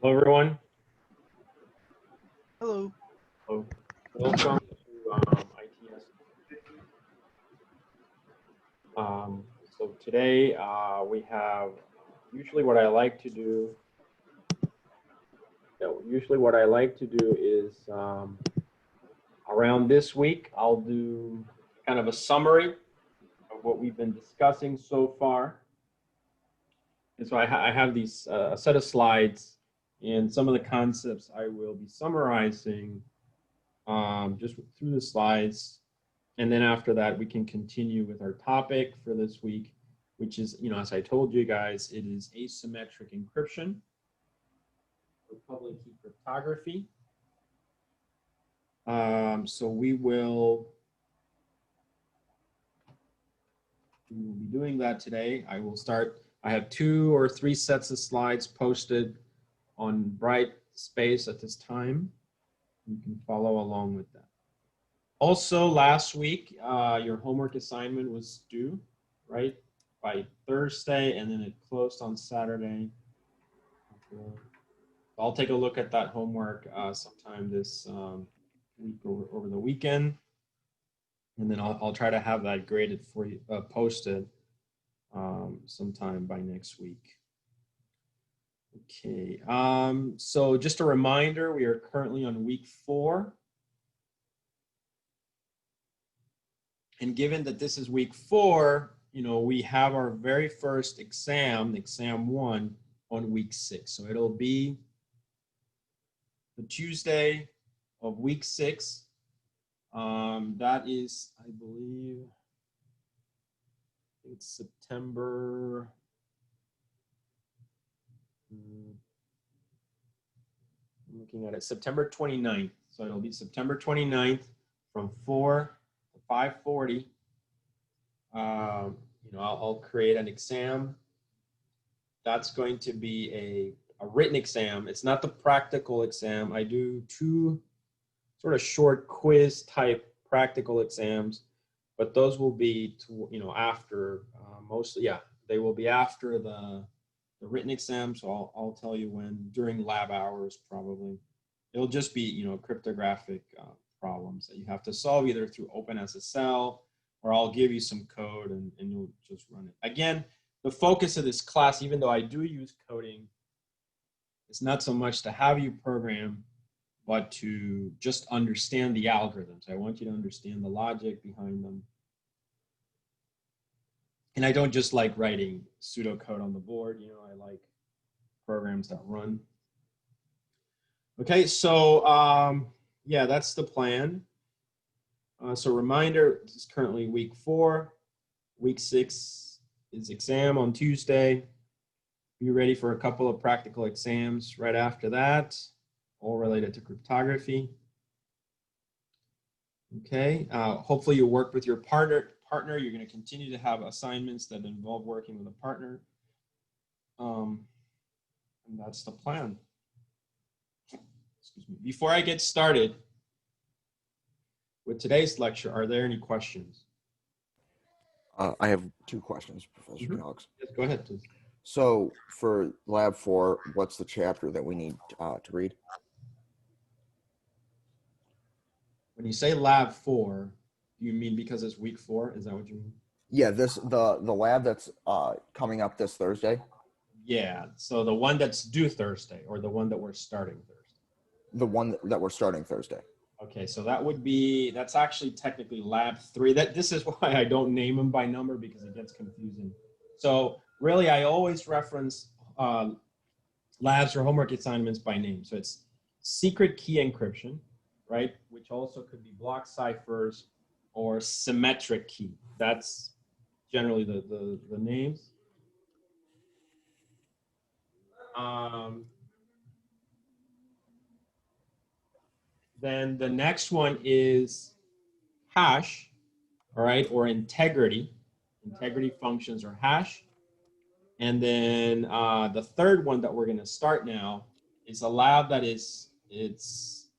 Hello, everyone. Hello. Hello. Welcome to ITS 50. So today we have usually what I like to do. Is around this week I'll do kind of a summary of what we've been discussing so far. And so I have these a set of slides, and some of the concepts I will be summarizing just through the slides. And then after that, we can continue with our topic for this week, which is, as I told you guys, it is asymmetric encryption for public key cryptography. So we will be doing that today. I will start. I have 2 or 3 sets of slides posted on Brightspace at this time. You can follow along with that. Also, last week, your homework assignment was due, right, by Thursday, and then it closed on Saturday. I'll take a look at that homework sometime this week over the weekend, and then I'll try to have that graded for you, posted sometime by next week. Okay, so just a reminder, we are currently on week 4. And given that this is week 4, we have our very first exam, exam 1, on week 6. So it'll be the Tuesday of week 6. That is, I believe, it's September. I'm looking at it, September 29th. So it'll be September 29th from 4 to 5:40. I'll create an exam. That's going to be a written exam. It's not the practical exam. I do 2 sort of short quiz type practical exams, but those will be after mostly, they will be after the written exam. So I'll tell you when, during lab hours probably. It'll just be cryptographic problems that you have to solve either through OpenSSL, or I'll give you some code and you'll just run it. Again, the focus of this class, even though I do use coding, it's not so much to have you program, but to just understand the algorithms. I want you to understand the logic behind them. And I don't just like writing pseudocode on the board, I like programs that run. Okay, so yeah, that's the plan. So reminder, this is currently week 4. Week 6 is exam on Tuesday. Be ready for a couple of practical exams right after that, all related to cryptography. Okay, hopefully you work with your partner. You're going to continue to have assignments that involve working with a partner. And that's the plan. Excuse me. Before I get started with today's lecture, are there any questions? I have 2 questions, Professor Calix. Yes, go ahead, please. So for Lab 4, what's the chapter that we need to read? When you say Lab 4, do you mean because it's week 4? Is that what you mean? Yeah, the lab that's coming up this Thursday. Yeah, so the one that's due Thursday, or the one that we're starting Thursday? The one that we're starting Thursday. Okay, so that's actually technically Lab 3. This is why I don't name them by number, because it gets confusing. So really, I always reference labs or homework assignments by name. So it's secret key encryption, right? Which also could be block ciphers or symmetric key. That's generally the names. Then the next one is hash, all right, or integrity. Integrity functions or hash. And then the third one that we're going to start now is a lab that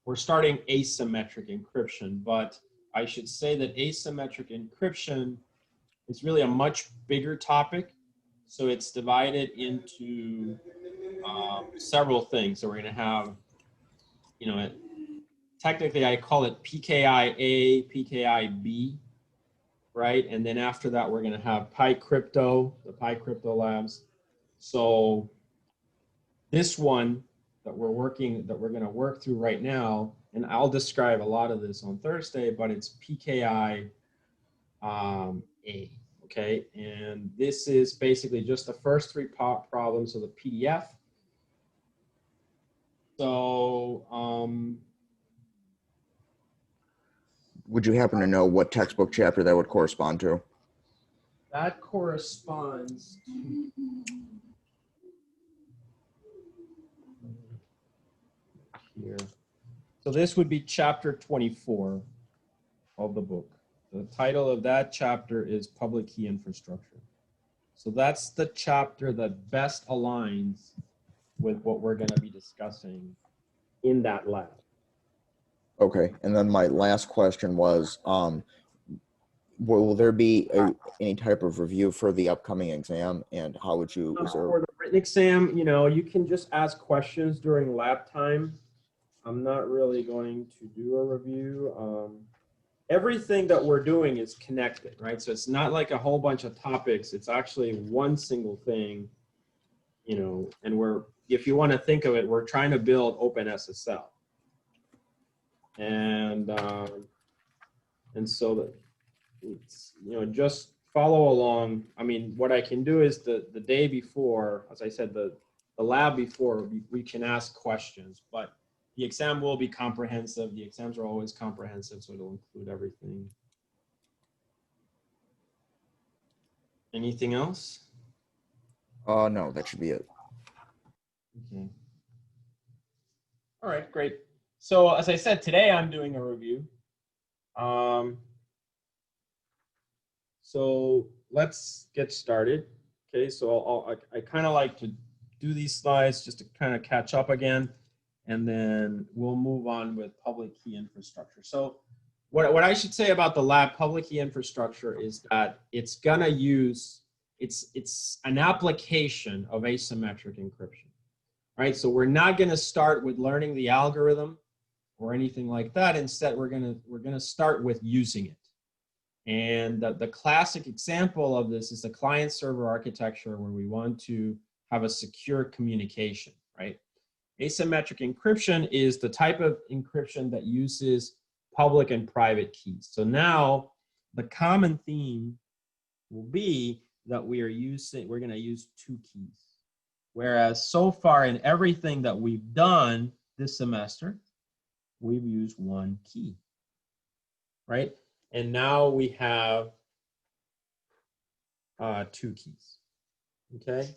we're starting asymmetric encryption, but I should say that asymmetric encryption is really a much bigger topic. So it's divided into several things. So we're going to have, you know, technically I call it PKI-A, PKI-B, right? And then after that, we're going to have PyCrypto, the PyCrypto labs. So this one that we're going to work through right now, and I'll describe a lot of this on Thursday, but it's PKI A, okay? And this is basically just the first three problems of the PDF. So, would you happen to know what textbook chapter that would correspond to? that corresponds to here. So this would be chapter 24 of the book. The title of that chapter is Public Key Infrastructure. So that's the chapter that best aligns with what we're going to be discussing in that lab. Okay, and then my last question was, will there be any type of review for the upcoming exam, and how would you? For the written exam, you know, you can just ask questions during lab time. I'm not really going to do a review. Everything that we're doing is connected, right? So it's not like a whole bunch of topics. It's actually one single thing, you know, and if you want to think of it, we're trying to build OpenSSL. And so that it's, you know, just follow along. I mean, what I can do is the day before, as I said, the lab before, we can ask questions, but the exam will be comprehensive. The exams are always comprehensive, so it'll include everything. Anything else? No, that should be it. Okay. All right, great. So as I said, today I'm doing a review. So let's get started. Okay, so I kind of like to do these slides just to kind of catch up again, and then we'll move on with public key infrastructure. So what I should say about the lab public key infrastructure is that it's gonna use, it's an application of asymmetric encryption, right? So we're not gonna start with learning the algorithm or anything like that. Instead, we're gonna start with using it. And the classic example of this is the client-server architecture where we want to have a secure communication, right? Asymmetric encryption is the type of encryption that uses public and private keys. So now the common theme will be that we're going to use two keys. Whereas so far in everything that we've done this semester, we've used one key, right? And now we have two keys, okay?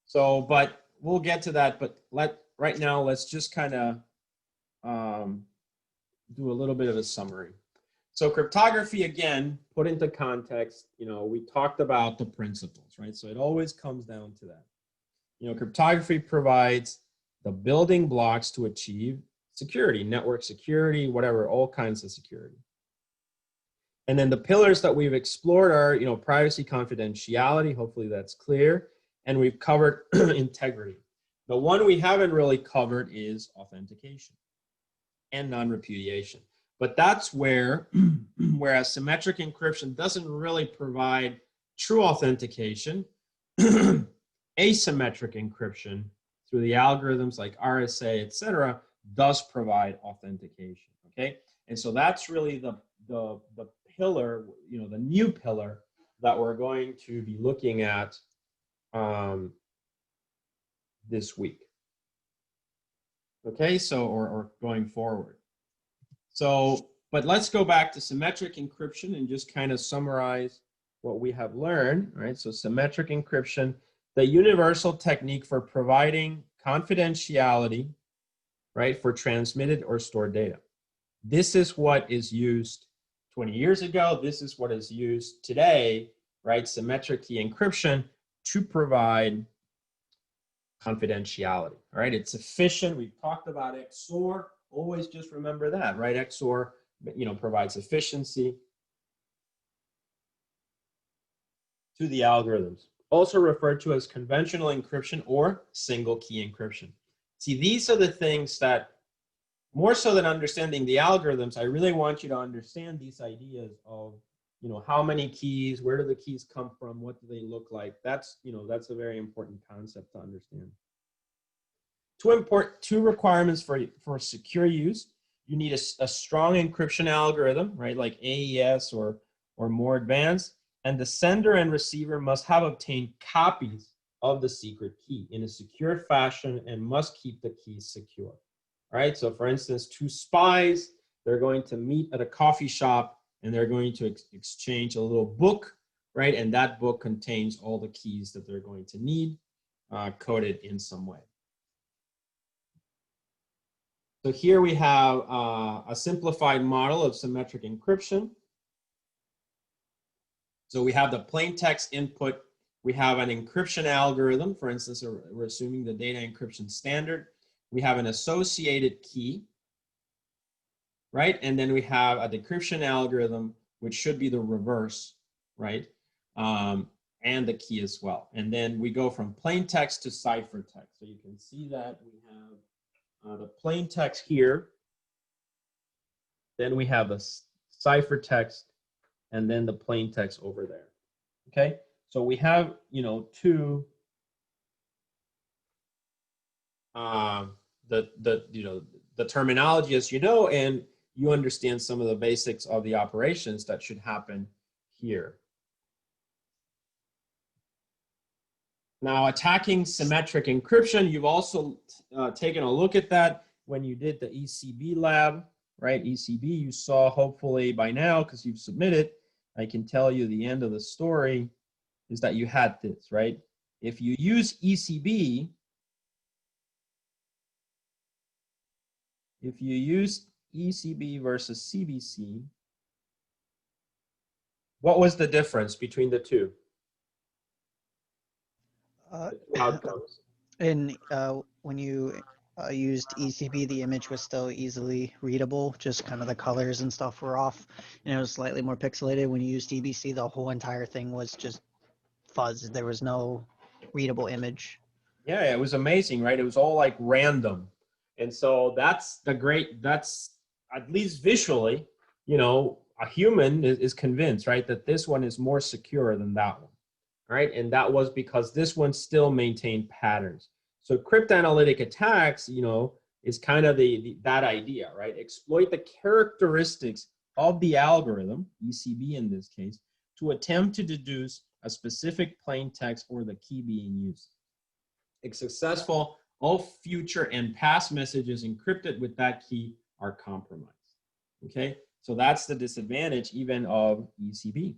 So, but we'll get to that, but right now, let's just kind of do a little bit of a summary. So cryptography, again, put into context, you know, we talked about the principles, right? So it always comes down to that. You know, cryptography provides the building blocks to achieve security, network security, whatever, all kinds of security. And then the pillars that we've explored are, you know, privacy, confidentiality, hopefully that's clear, and we've covered integrity. The one we haven't really covered is authentication and non-repudiation. But that's where, whereas symmetric encryption doesn't really provide true authentication, asymmetric encryption through the algorithms like RSA, et cetera, does provide authentication, okay? And so that's really the pillar, you know, the new pillar that we're going to be looking at this week. Okay, so, or going forward. So, but let's go back to symmetric encryption and just kind of summarize what we have learned, right? So symmetric encryption, the universal technique for providing confidentiality, right, for transmitted or stored data. This is what is used 20 years ago. This is what is used today, right? Symmetric key encryption to provide confidentiality, right? It's efficient. We've talked about XOR. Always just remember that, right? XOR, you know, provides efficiency to the algorithms. also referred to as conventional encryption or single key encryption. See, these are the things that, more so than understanding the algorithms, I really want you to understand these ideas of, you know, how many keys, where do the keys come from, what do they look like? That's, you know, that's a very important concept to understand. Two requirements for secure use. You need a strong encryption algorithm, right, like AES or more advanced, and the sender and receiver must have obtained copies of the secret key in a secure fashion and must keep the keys secure. Right? So for instance, two spies, they're going to meet at a coffee shop and they're going to exchange a little book, right? And that book contains all the keys that they're going to need, coded in some way. So here we have a simplified model of symmetric encryption. So we have the plain text input. We have an encryption algorithm. For instance, we're assuming the data encryption standard. We have an associated key, right? And then we have a decryption algorithm, which should be the reverse, right? And the key as well. And then we go from plain text to cipher text. So you can see that we have the plain text here. Then we have a cipher text and then the plain text over there, okay? So we have, you know, two, the terminology, as you know, and you understand some of the basics of the operations that should happen here. Now, attacking symmetric encryption, you've also taken a look at that when you did the ECB lab, right? ECB, you saw hopefully by now, because you've submitted, I can tell you the end of the story is that you had this, right? If you use ECB, if you use ECB versus CBC, what was the difference between the two? Outcomes. When you used ECB, the image was still easily readable, just kind of the colors and stuff were off, and it was slightly more pixelated. When you used EBC, the whole entire thing was just fuzz. There was no readable image. Yeah, it was amazing, right? It was all like random. And so that's at least visually, you know, a human is convinced, right, that this one is more secure than that one, right? And that was because this one still maintained patterns. So cryptanalytic attacks, you know, is kind of that idea, right? Exploit the characteristics of the algorithm, ECB in this case, to attempt to deduce a specific plain text or the key being used. If successful, all future and past messages encrypted with that key are compromised. Okay, so that's the disadvantage even of ECB.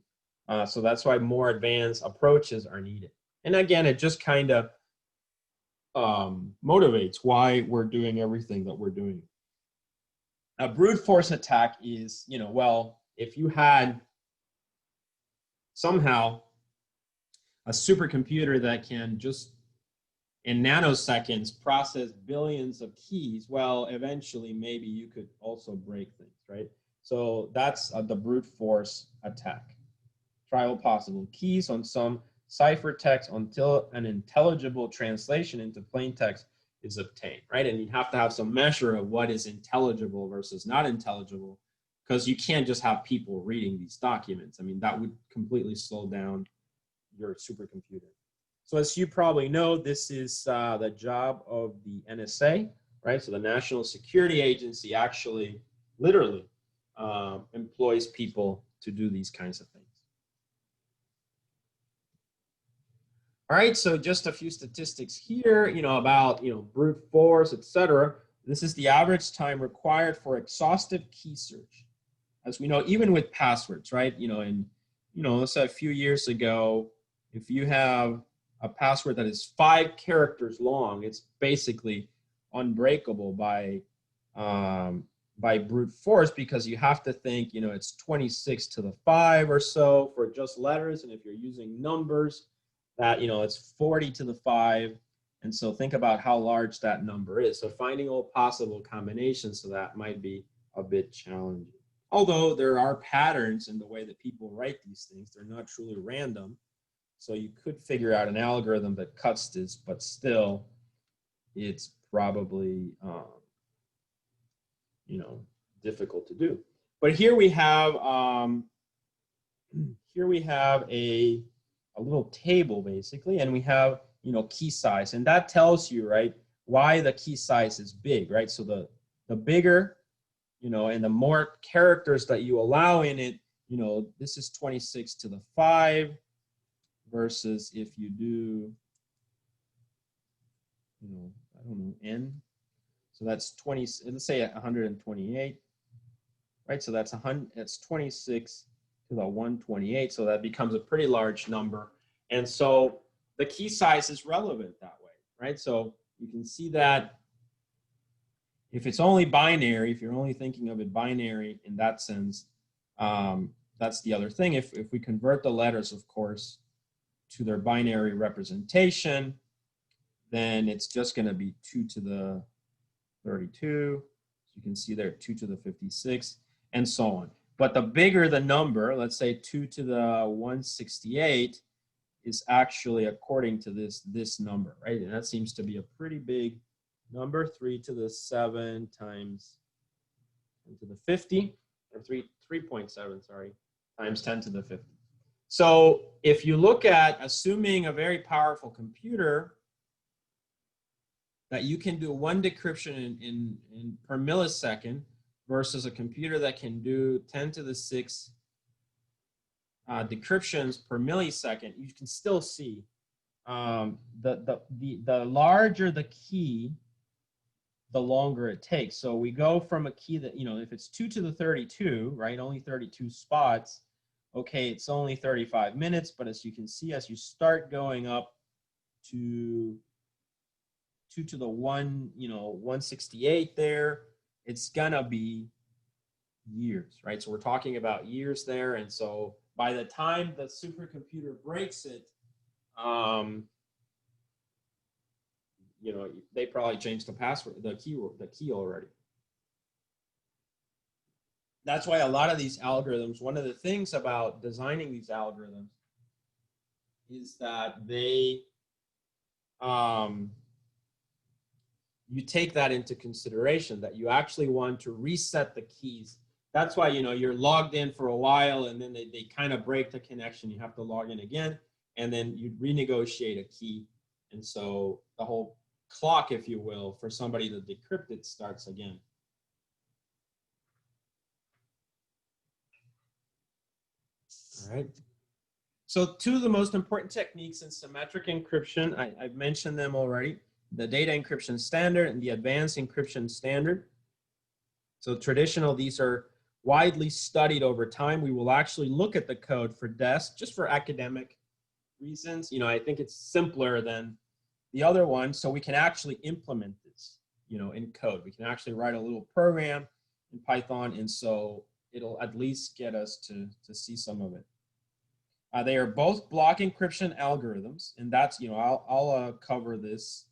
So that's why more advanced approaches are needed. And again, it just kind of motivates why we're doing everything that we're doing. A brute force attack is, you know, well, if you had somehow a supercomputer that can just in nanoseconds process billions of keys, well, eventually maybe you could also break things, right? So that's the brute force attack. Try all possible keys on some cipher text until an intelligible translation into plain text is obtained, right? And you have to have some measure of what is intelligible versus not intelligible, because you can't just have people reading these documents. I mean, that would completely slow down your supercomputer. So as you probably know, this is the job of the NSA, right? So the National Security Agency actually literally employs people to do these kinds of things. All right, so just a few statistics here, you know, about, you know, brute force, etc. This is the average time required for exhaustive key search. As we know, even with passwords, right? You know, and, you know, let's say a few years ago, if you have a password that is 5 characters long, it's basically unbreakable by brute force, because you have to think, you know, it's 26 to the 5 or so for just letters. And if you're using numbers, that, you know, it's 40 to the 5. And so think about how large that number is. So finding all possible combinations of that might be a bit challenging. Although there are patterns in the way that people write these things, they're not truly random. So you could figure out an algorithm that cuts this, but still it's probably, you know, difficult to do. But here we have a little table basically, and we have, you know, key size, and that tells you, right, why the key size is big, right? So the bigger, you know, and the more characters that you allow in it, you know, this is 26 to the 5 versus if you do, you know, I don't know, n. So that's 20, let's say 128, right? So that's 26 to the 128. So that becomes a pretty large number. And so the key size is relevant that way, right? So you can see that if it's only binary, if you're only thinking of it binary in that sense, that's the other thing. If we convert the letters, of course, to their binary representation, then it's just going to be 2 to the 32. So you can see there 2 to the 56 and so on. But the bigger the number, let's say 2 to the 168, is actually according to this number, right? And that seems to be a pretty big number, 3 to the 7 times 10 to the 50, or 3.7, sorry, times 10 to the 50. So if you look at assuming a very powerful computer that you can do 1 decryption in per millisecond versus a computer that can do 10 to the 6 decryptions per millisecond, you can still see the larger the key, the longer it takes. So we go from a key that, you know, if it's 2 to the 32, right, only 32 spots, okay, it's only 35 minutes, but as you can see, as you start going up to 2 to the 168 there, it's gonna be years, right? So we're talking about years there, and so by the time the supercomputer breaks it, you know, they probably changed the password, the key already. That's why a lot of these algorithms, one of the things about designing these algorithms is that they, you take that into consideration, that you actually want to reset the keys. That's why, you know, you're logged in for a while and then they kind of break the connection. You have to log in again, and then you renegotiate a key. And so the whole clock, if you will, for somebody to decrypt it starts again. All right. So two of the most important techniques in symmetric encryption, I've mentioned them already, the data encryption standard and the advanced encryption standard. So traditional, these are widely studied over time. We will actually look at the code for DES just for academic reasons. You know, I think it's simpler than the other one, so we can actually implement this, you know, in code. We can actually write a little program in Python, and so it'll at least get us to see some of it. They are both block encryption algorithms, and that's, you know, I'll cover this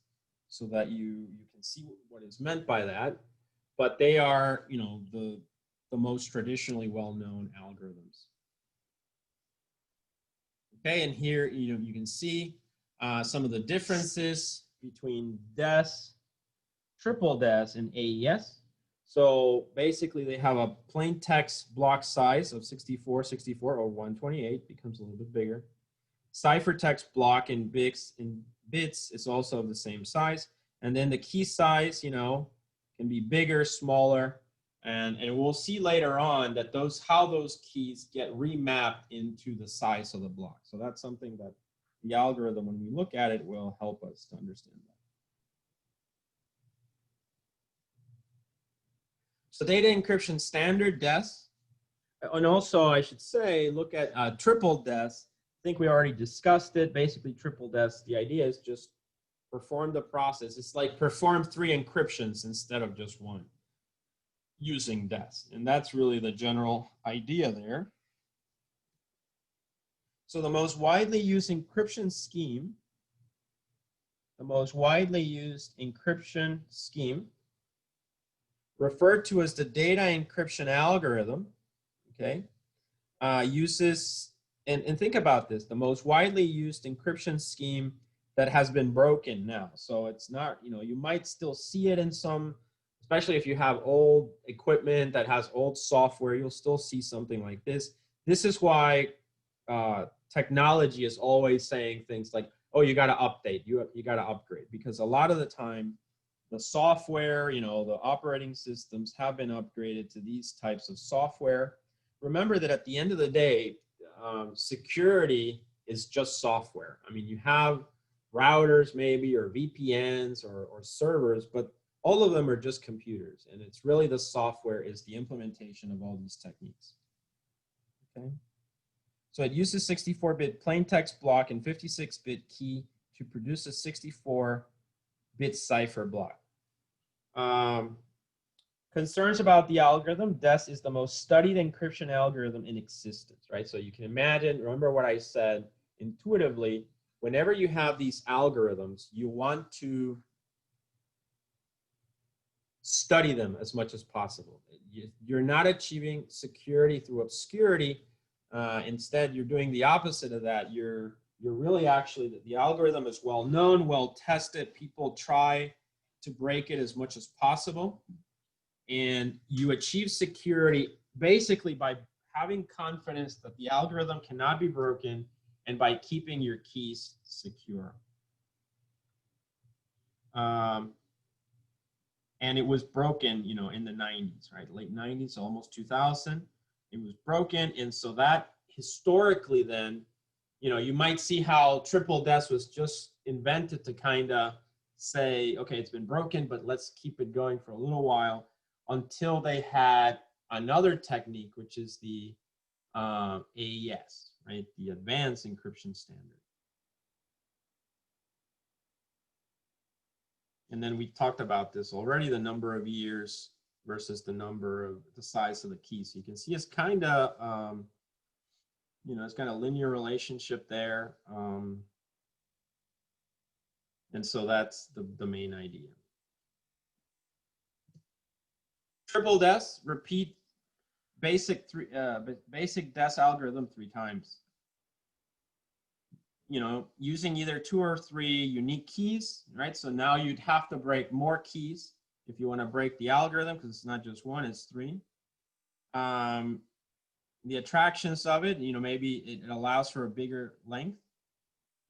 so that you can see what is meant by that. But they are, you know, the most traditionally well-known algorithms. Okay, and here, you know, you can see some of the differences between DES, triple DES, and AES. So basically, they have a plain text block size of 64, 64, or 128, becomes a little bit bigger. Ciphertext block in bits is also of the same size. And then the key size, you know, can be bigger, smaller, and we'll see later on that how those keys get remapped into the size of the block. So that's something that the algorithm, when we look at it, will help us to understand that. So data encryption standard, DES, and also I should say, look at triple DES. I think we already discussed it. Basically, triple DES, the idea is just perform the process. It's like perform 3 encryptions instead of just 1 using DES. And that's really the general idea there. So the most widely used encryption scheme, referred to as the data encryption algorithm, okay, uses And think about this, the most widely used encryption scheme that has been broken now. So it's not, you might still see it in some, especially if you have old equipment that has old software, you'll still see something like this. This is why technology is always saying things like, oh, you got to update, you got to upgrade, because a lot of the time the software, the operating systems have been upgraded to these types of software. Remember that at the end of the day, security is just software. I mean, you have routers maybe, or VPNs or servers, but all of them are just computers. And it's really the software is the implementation of all these techniques. Okay. So it uses 64-bit plain text block and 56-bit key to produce a 64-bit cipher block. Concerns about the algorithm. DES is the most studied encryption algorithm in existence, right? So you can imagine, remember what I said intuitively, whenever you have these algorithms, you want to study them as much as possible. You're not achieving security through obscurity. Instead, you're doing the opposite of that. You're really actually, the algorithm is well known, well tested. People try to break it as much as possible. And you achieve security basically by having confidence that the algorithm cannot be broken and by keeping your keys secure. And it was broken, in the 90s, right? Late 90s, almost 2000. It was broken. And so that historically then, you might see how triple DES was just invented to kind of say, okay, it's been broken, but let's keep it going for a little while, until they had another technique, which is the AES, right? The Advanced Encryption Standard. And then we talked about this already, the number of years versus the size of the key. So you can see it's kind of, it's kind of linear relationship there. And so that's the main idea. Triple DES, repeat basic DES algorithm 3 times. Using either 2 or 3 unique keys, right? So now you'd have to break more keys if you want to break the algorithm, because it's not just 1, it's 3. The attractions of it, maybe it allows for a bigger length.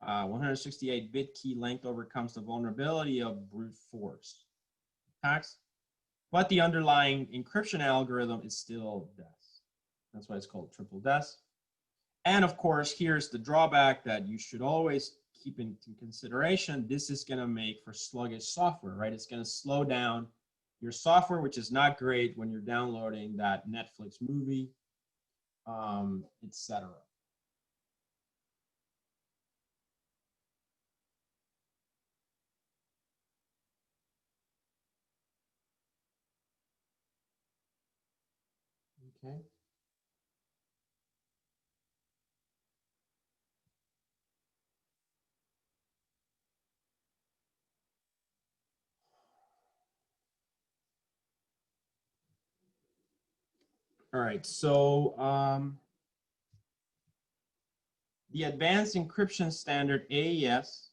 168-bit key length overcomes the vulnerability of brute force attacks. But the underlying encryption algorithm is still DES. That's why it's called triple DES. And of course, here's the drawback that you should always keep into consideration. This is going to make for sluggish software, right? It's going to slow down your software, which is not great when you're downloading that Netflix movie, etc. Okay. All right, so the Advanced Encryption Standard, AES,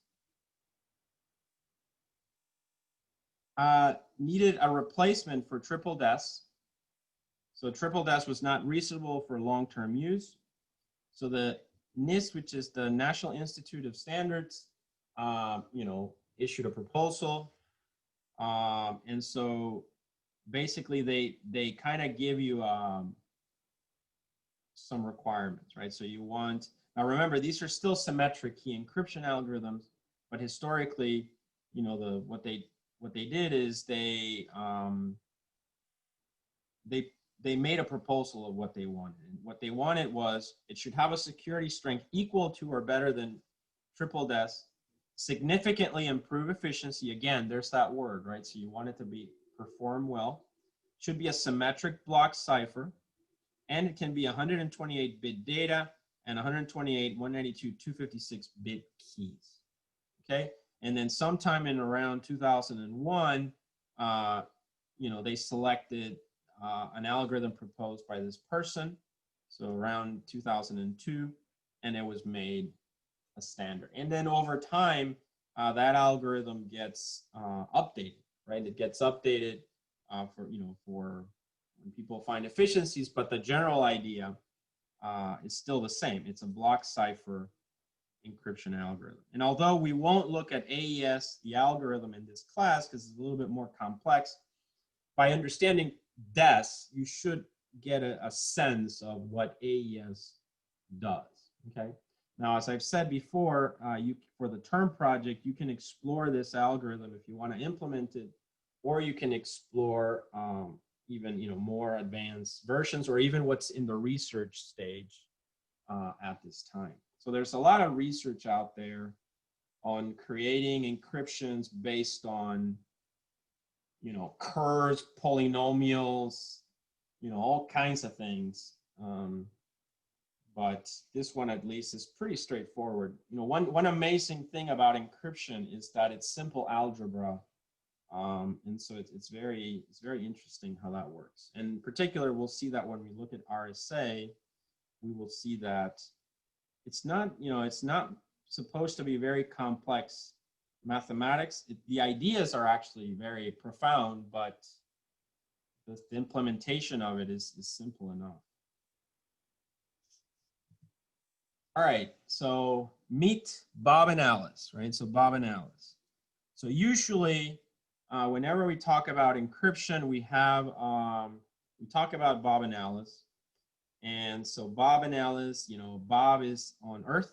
needed a replacement for triple DES. So triple DES was not reasonable for long-term use. So the NIST, which is the National Institute of Standards, issued a proposal. And so basically they kind of give you some requirements, right? So you want, now remember, these are still symmetric key encryption algorithms, but historically, what they did is they made a proposal of what they wanted. And what they wanted was it should have a security strength equal to or better than triple DES, significantly improve efficiency. Again, there's that word, right? So you want it to perform well. Should be a symmetric block cipher, and it can be 128-bit data and 128, 192, 256-bit keys. Okay, and then sometime in around 2001, they selected an algorithm proposed by this person. So around 2002, and it was made a standard. And then over time, that algorithm gets updated, right? It gets updated for when people find efficiencies, but the general idea is still the same. It's a block cipher encryption algorithm. And although we won't look at AES, the algorithm, in this class because it's a little bit more complex, by understanding DES, you should get a sense of what AES does, okay? Now, as I've said before, for the term project, you can explore this algorithm if you want to implement it, or you can explore even more advanced versions, or even what's in the research stage at this time. So there's a lot of research out there on creating encryptions based on curves, polynomials, all kinds of things. But this one at least is pretty straightforward. One amazing thing about encryption is that it's simple algebra. And so it's very interesting how that works. And in particular, we'll see that when we look at RSA, we will see that it's not supposed to be very complex mathematics. The ideas are actually very profound, but the implementation of it is simple enough. All right, so meet Bob and Alice, right? So Bob and Alice. So usually, whenever we talk about encryption, we talk about Bob and Alice. And so Bob and Alice, Bob is on Earth,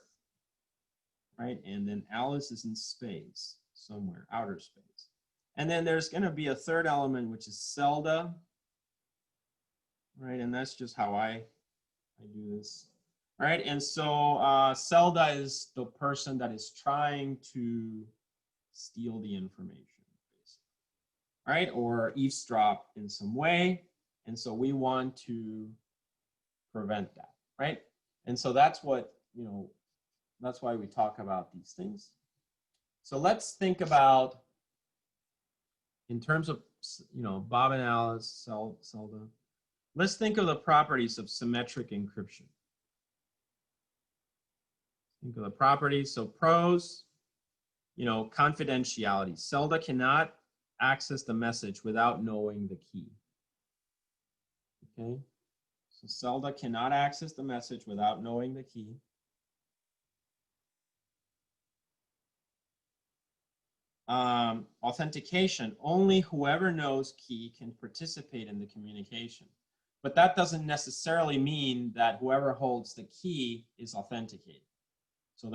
right? And then Alice is in space, somewhere, outer space. And then there's going to be a third element, which is Zelda, right? And that's just how I do this. All right, and so Zelda is the person that is trying to steal the information, basically, right? Or eavesdrop in some way. And so we want to prevent that, right? And so that's what, that's why we talk about these things. So let's think about, in terms of, Bob and Alice, Zelda, let's think of the properties of symmetric encryption. Think of the properties. So pros, confidentiality. Zelda cannot access the message without knowing the key. Okay. So Zelda cannot access the message without knowing the key. Authentication. Only whoever knows key can participate in the communication. But that doesn't necessarily mean that whoever holds the key is authenticated. So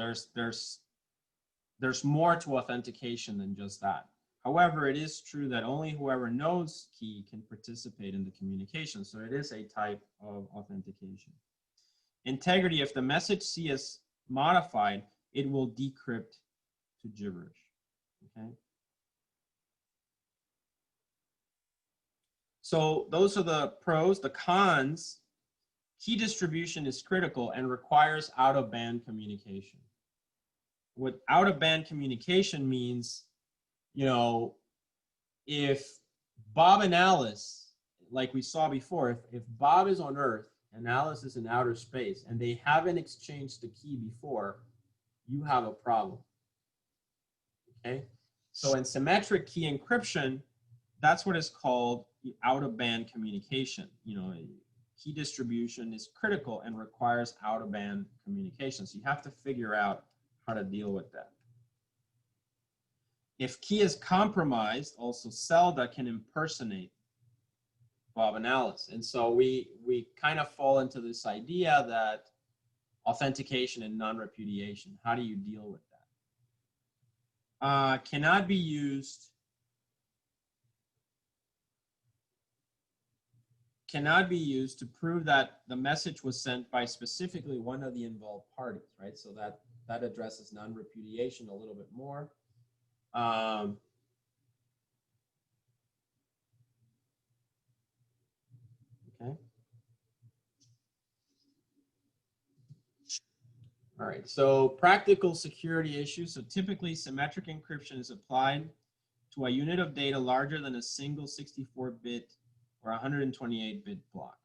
there's more to authentication than just that. However, it is true that only whoever knows key can participate in the communication. So it is a type of authentication. Integrity. If the message C is modified, it will decrypt to gibberish. Okay. So those are the pros. The cons. Key distribution is critical and requires out-of-band communication. What out-of-band communication means, if Bob and Alice, like we saw before, if Bob is on Earth and Alice is in outer space and they haven't exchanged the key before, you have a problem. Okay? So in symmetric key encryption, that's what is called out-of-band communication. Key distribution is critical and requires out-of-band communication. So you have to figure out how to deal with that. If key is compromised, also Zelda can impersonate Bob and Alice. And so we kind of fall into this idea that authentication and non-repudiation, how do you deal with that? Cannot be used to prove that the message was sent by specifically one of the involved parties, right? So that addresses non-repudiation a little bit more. Okay. All right, so practical security issues. So typically symmetric encryption is applied to a unit of data larger than a single 64-bit or 128-bit block.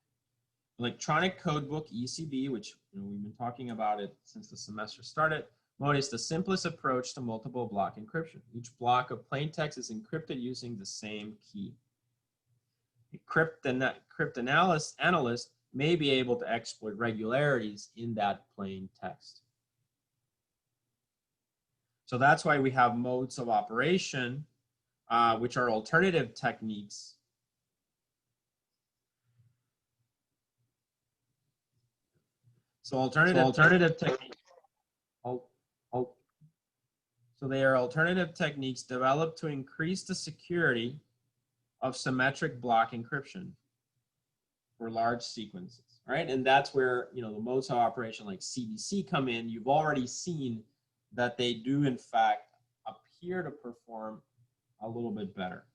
electronic codebook, ECB, which we've been talking about it since the semester started. Mode is the simplest approach to multiple block encryption. Each block of plain text is encrypted using the same key. A cryptanalyst may be able to exploit regularities in that plain text. So that's why we have modes of operation, which are alternative techniques. So alternative techniques. So they are alternative techniques developed to increase the security of symmetric block encryption for large sequences, right? And that's where, the modes of operation like CBC come in. You've already seen that they do, in fact, appear to perform a little bit better.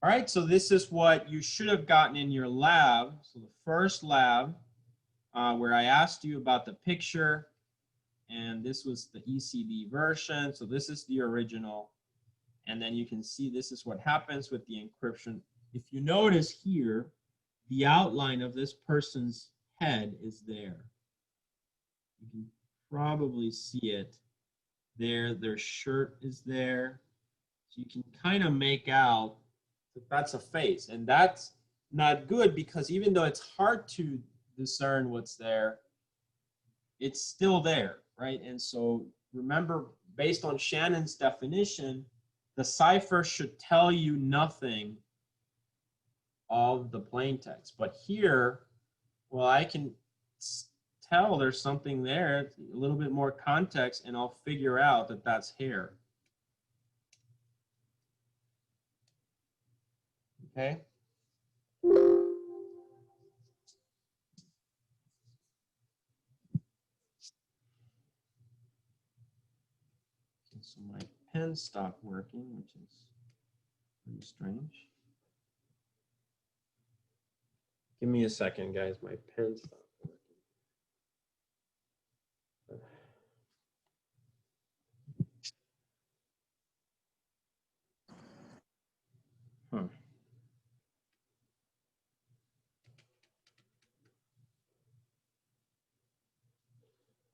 All right, so this is what you should have gotten in your lab. So the first lab, where I asked you about the picture, and this was the ECB version. So this is the original. And then you can see this is what happens with the encryption. If you notice here, the outline of this person's head is there. You can probably see it there. Their shirt is there. So you can kind of make out that that's a face. And that's not good because even though it's hard to discern what's there, it's still there, right? And so remember, based on Shannon's definition, the cipher should tell you nothing of the plain text. But here, well, I can tell there's something there, a little bit more context, and I'll figure out that that's hair. Okay? So my pen stopped working, which is pretty strange. Give me a second, guys. My pen stopped working.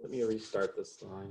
Let me restart the slide.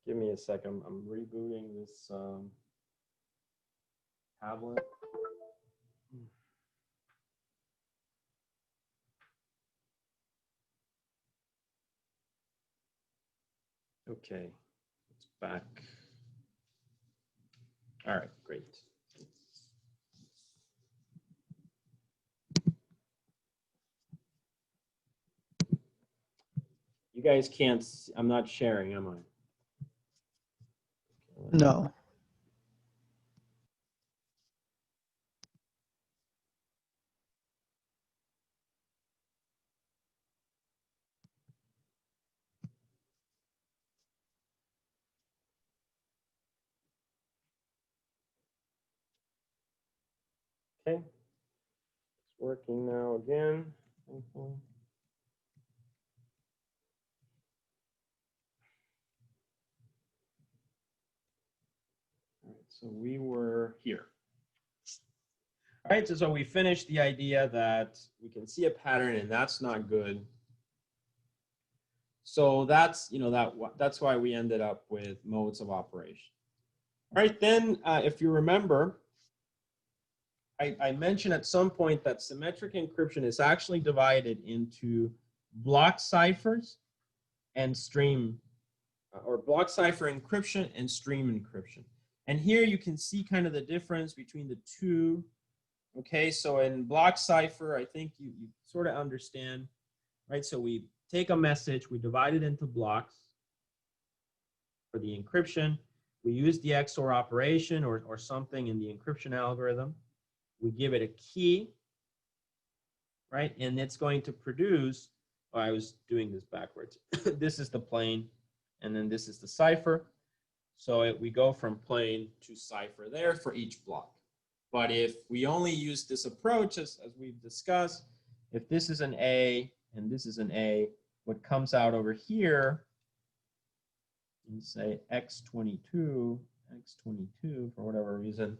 Give me a second. I'm rebooting this tablet. Okay, it's back. All right, great. You guys can't, I'm not sharing, am I? No. Okay, it's working now again. All right, so we were here. All right, so we finished the idea that we can see a pattern and that's not good. So that's, that's why we ended up with modes of operation. All right, then if you remember, I mentioned at some point that symmetric encryption is actually divided into block ciphers and stream, or block cipher encryption and stream encryption. And here you can see kind of the difference between the two. Okay, so in block cipher, I think you sort of understand, right? So we take a message, we divide it into blocks for the encryption. We use the XOR operation or something in the encryption algorithm. We give it a key, right? And it's going to produce, oh, I was doing this backwards. This is the plain, and then this is the cipher. So we go from plain to cipher there for each block. But if we only use this approach, as we've discussed, if this is an A and this is an A, what comes out over here, and say X22 for whatever reason,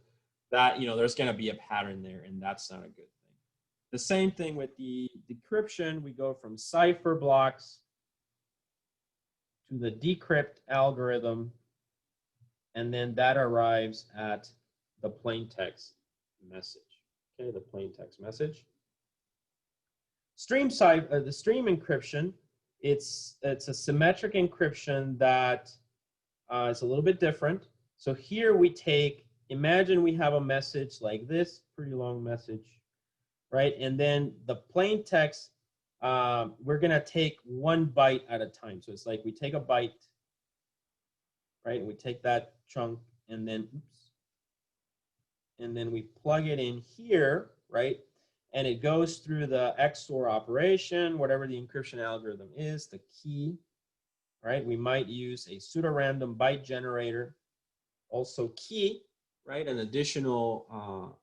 that, you know, there's going to be a pattern there, and that's not a good thing. The same thing with the decryption. We go from cipher blocks to the decrypt algorithm, and then that arrives at the plain text message. Okay, the plain text message. The stream encryption, it's a symmetric encryption that is a little bit different. So here we take, imagine we have a message like this, pretty long message, right? And then the plain text, we're gonna take 1 byte at a time. So it's like we take a byte, right? And we take that chunk and then, oops, and then we plug it in here, right? And it goes through the XOR operation, whatever the encryption algorithm is, the key, right? We might use a pseudorandom byte generator, also key, right? An additional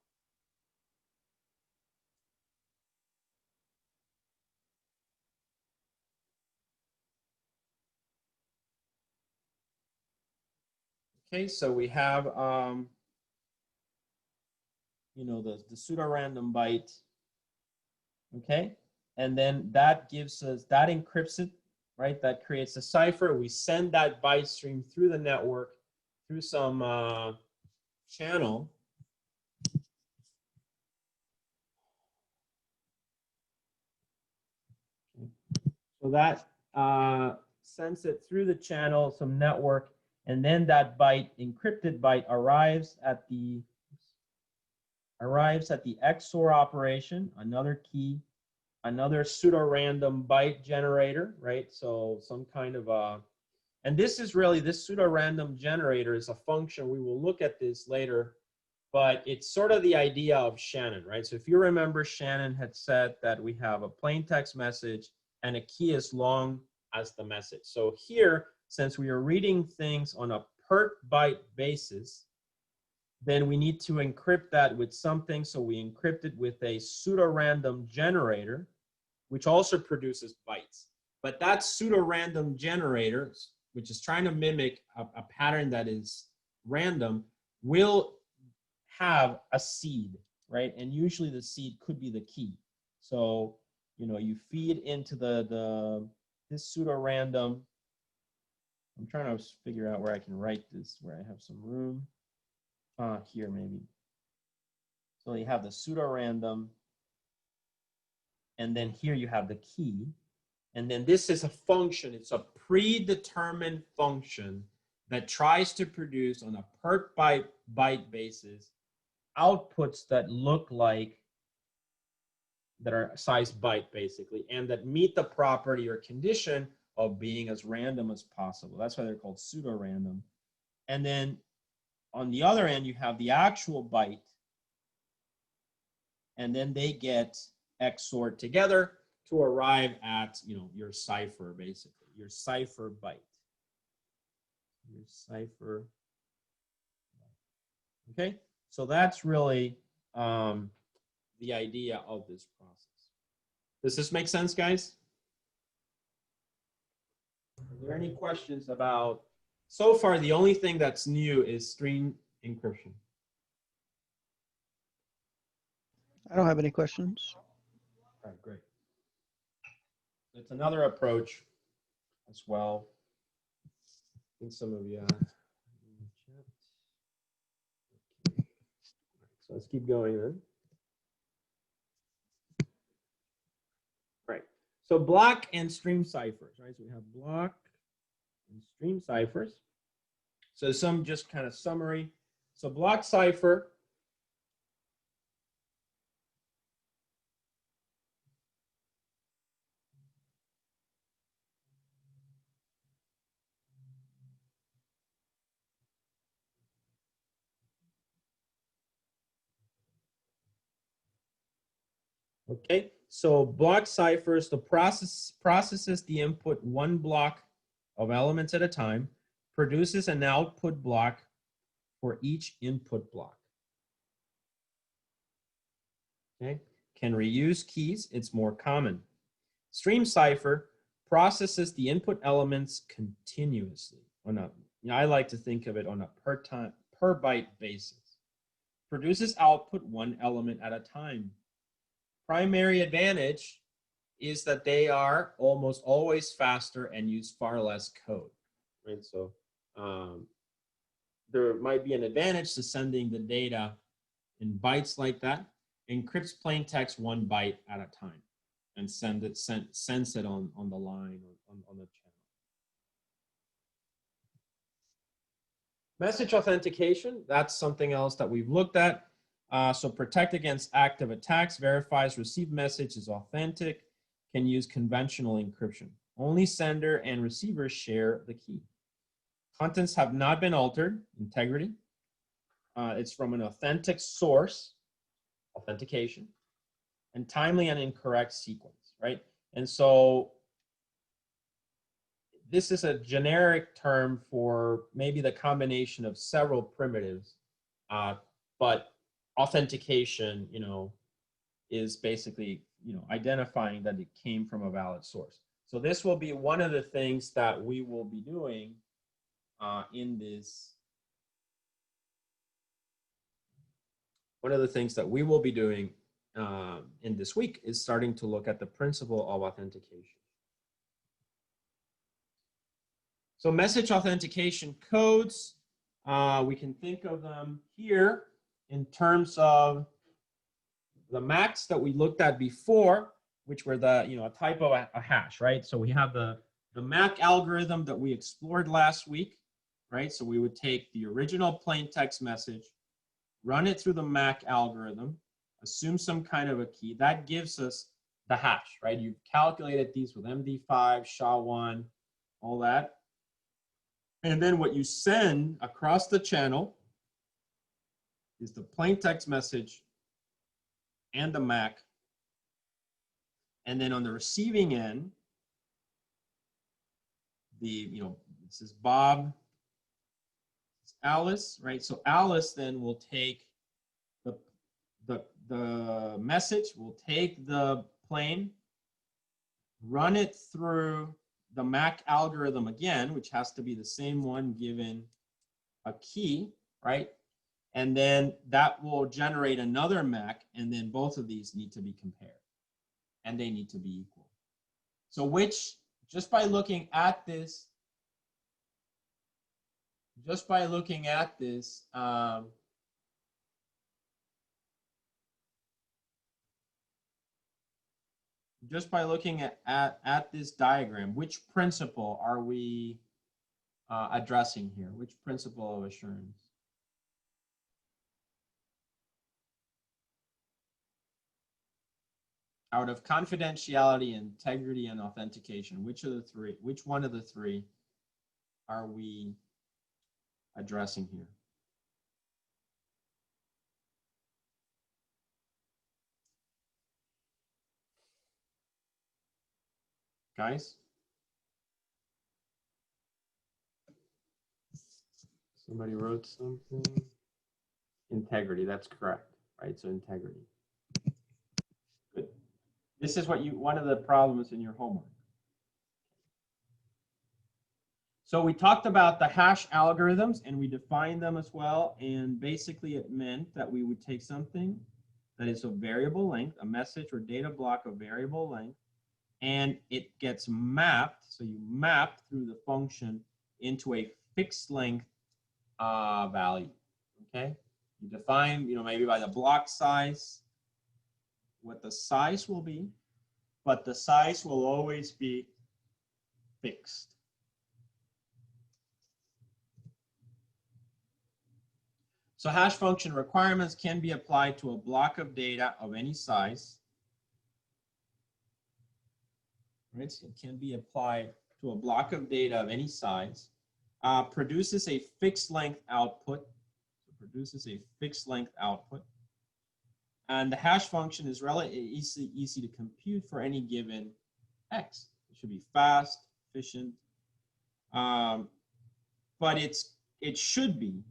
okay, so we have you know, the pseudorandom byte, okay? And then that gives us, that encrypts it, right? That creates a cipher. We send that byte stream through the network, through some channel. So that sends it through the channel, some network, and then that byte, encrypted byte, arrives at the XOR operation, another key, another pseudo-random byte generator, right? So some kind of a, and this is really, this pseudo-random generator is a function. We will look at this later, but it's sort of the idea of Shannon, right? So if you remember, Shannon had said that we have a plain text message and a key as long as the message. So here, since we are reading things on a per byte basis, then we need to encrypt that with something. So we encrypt it with a pseudo-random generator, which also produces bytes. But that pseudo-random generator, which is trying to mimic a pattern that is random, will have a seed, right? And usually the seed could be the key. So, you know, you feed into this pseudo-random. I'm trying to figure out where I can write this, where I have some room. Here maybe. So you have the pseudo-random, and then here you have the key. And then this is a function. It's a predetermined function that tries to produce on a per byte basis outputs that look like, that are size byte basically, and that meet the property or condition of being as random as possible. That's why they're called pseudo-random. And then on the other end, you have the actual byte, and then they get XORed together to arrive at, you know, your cipher, basically, your cipher byte. Your cipher. Okay, so that's really the idea of this process. Does this make sense, guys? Are there any questions about, so far the only thing that's new is stream encryption. I don't have any questions. All right, great. It's another approach as well. I think some of you in the chat. Okay. So let's keep going then. Right. So block and stream ciphers, right? So we have block and stream ciphers. So some just kind of summary. So block cipher. Okay, so block ciphers, the processes the input one block of elements at a time, produces an output block for each input block. Okay, can reuse keys, it's more common. Stream cipher processes the input elements continuously on a, I like to think of it on a per byte basis. Produces output one element at a time. Primary advantage is that they are almost always faster and use far less code, right? So there might be an advantage to sending the data in bytes like that. Encrypts plain text 1 byte at a time and sends it on the line or on the channel. Message authentication, that's something else that we've looked at. So protect against active attacks, verifies received message is authentic, can use conventional encryption. Only sender and receiver share the key. Contents have not been altered, integrity. It's from an authentic source, authentication, and timely and incorrect sequence, right? And so this is a generic term for maybe the combination of several primitives, but authentication, is basically, identifying that it came from a valid source. So this will be one of the things that we will be doing in this. One of the things that we will be doing in this week is starting to look at the principle of authentication. So message authentication codes, we can think of them here in terms of the MACs that we looked at before, which were the, a type of a hash, right? So we have the MAC algorithm that we explored last week, right? So we would take the original plain text message, run it through the MAC algorithm, assume some kind of a key. That gives us the hash, right? You've calculated these with MD5, SHA-1, all that. And then what you send across the channel is the plain text message and the MAC. And then on the receiving end, this is Bob, it's Alice, right? So Alice then will take the message, will take the plain, run it through the MAC algorithm again, which has to be the same one given a key, right? And then that will generate another MAC, and then both of these need to be compared, and they need to be equal. So just by looking at this, just by looking at this diagram, which principle are we addressing here? Which principle of assurance? Out of confidentiality, integrity, and authentication, which one of the three are we addressing here? Guys? Somebody wrote something. Integrity, that's correct, right? So integrity. Good. This is one of the problems in your homework. So we talked about the hash algorithms and we defined them as well. And basically it meant that we would take something that is of variable length, a message or data block of variable length, and it gets mapped. So you map through the function into a fixed length value, okay? You define, maybe by the block size, what the size will be, but the size will always be fixed. So hash function requirements can be applied to a block of data of any size. Right, so it can be applied to a block of data of any size. Produces a fixed length output. And the hash function is relatively easy to compute for any given x. It should be fast, efficient, but it should be.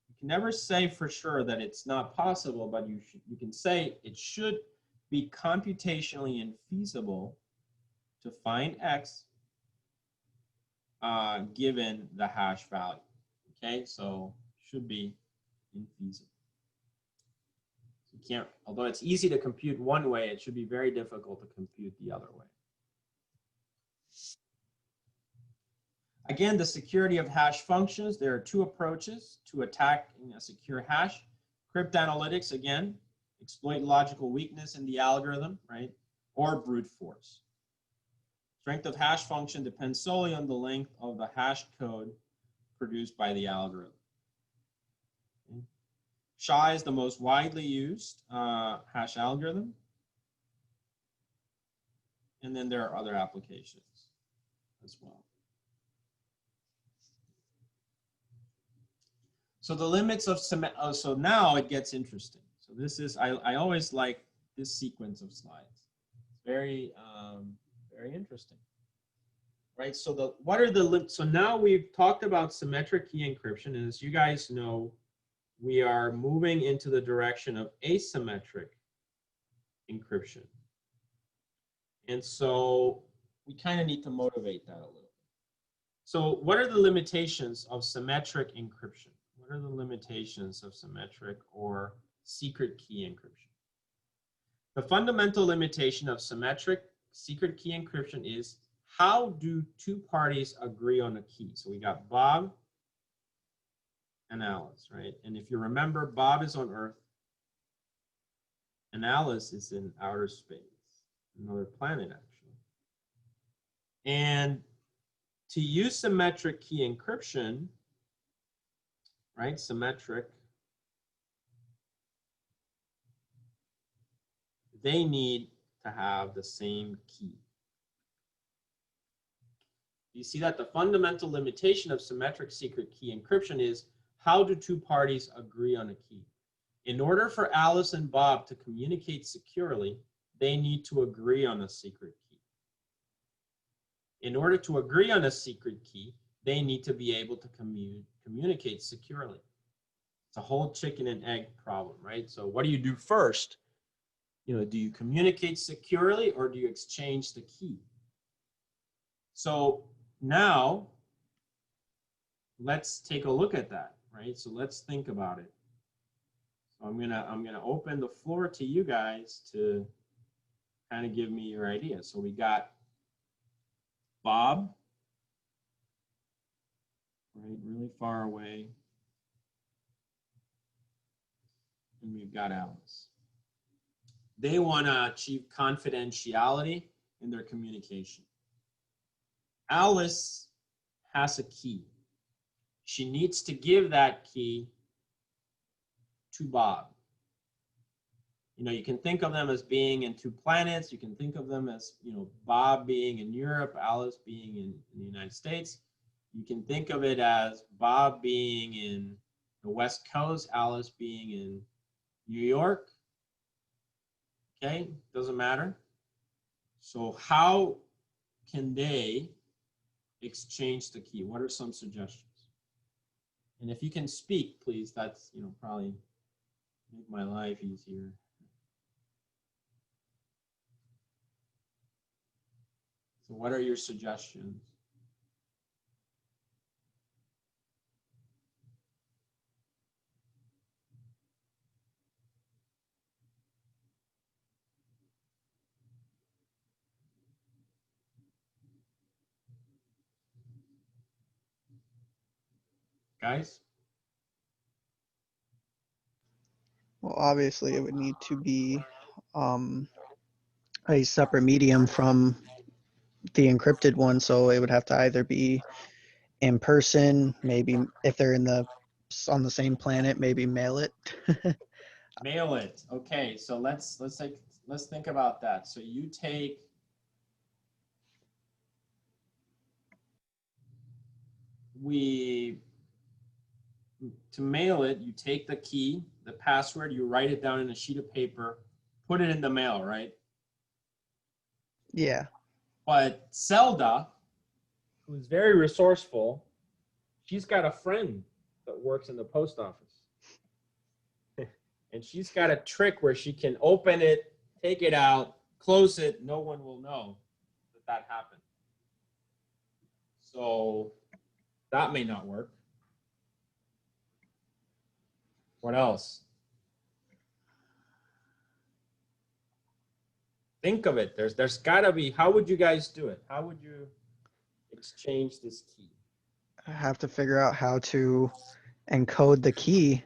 You can never say for sure that it's not possible, but you can say it should be computationally infeasible to find x given the hash value. Okay, so should be infeasible. You can't, although it's easy to compute one way, it should be very difficult to compute the other way. Again, the security of hash functions, there are two approaches to attacking a secure hash. Cryptanalytics, again, exploit logical weakness in the algorithm, right? Or brute force. Strength of hash function depends solely on the length of the hash code produced by the algorithm. Okay. SHA is the most widely used hash algorithm. And then there are other applications as well. So the limits of so now it gets interesting. So this is, I always like this sequence of slides. It's very, very interesting. Right, so what are the limits? So now we've talked about symmetric key encryption, and as you guys know, we are moving into the direction of asymmetric encryption. And so we kind of need to motivate that a little. So what are the limitations of symmetric encryption? What are the limitations of symmetric or secret key encryption? The fundamental limitation of symmetric secret key encryption is how do two parties agree on a key? So we got Bob and Alice, right? And if you remember, Bob is on Earth and Alice is in outer space, another planet actually. And to use symmetric key encryption, right, symmetric, they need to have the same key. You see that the fundamental limitation of symmetric secret key encryption is how do two parties agree on a key? In order for Alice and Bob to communicate securely, they need to agree on a secret key. In order to agree on a secret key, they need to be able to communicate securely. It's a whole chicken and egg problem, right? So what do you do first? You know, do you communicate securely or do you exchange the key? So now let's take a look at that, right? So let's think about it. So I'm gonna open the floor to you guys to kind of give me your idea. So we got Bob, right, really far away. And we've got Alice. They want to achieve confidentiality in their communication. Alice has a key. She needs to give that key to Bob. You know, you can think of them as being in two planets. You can think of them as, you know, Bob being in Europe, Alice being in the United States. You can think of it as Bob being in the West Coast, Alice being in New York. Okay, doesn't matter. So how can they exchange the key? What are some suggestions? And if you can speak, please, that's, you know, probably make my life easier. So what are your suggestions? Guys? Well, obviously, it would need to be a separate medium from the encrypted one. So it would have to either be in person, maybe if they're in the on the same planet, maybe mail it. Mail it. Okay, so let's think about that. So you take to mail it, you take the key, the password, you write it down in a sheet of paper, put it in the mail, right? Yeah. But Zelda, who's very resourceful, she's got a friend that works in the post office. And she's got a trick where she can open it, take it out, close it, no one will know that happened. So that may not work. What else? Think of it. There's gotta be, how would you guys do it? How would you exchange this key? I have to figure out how to encode the key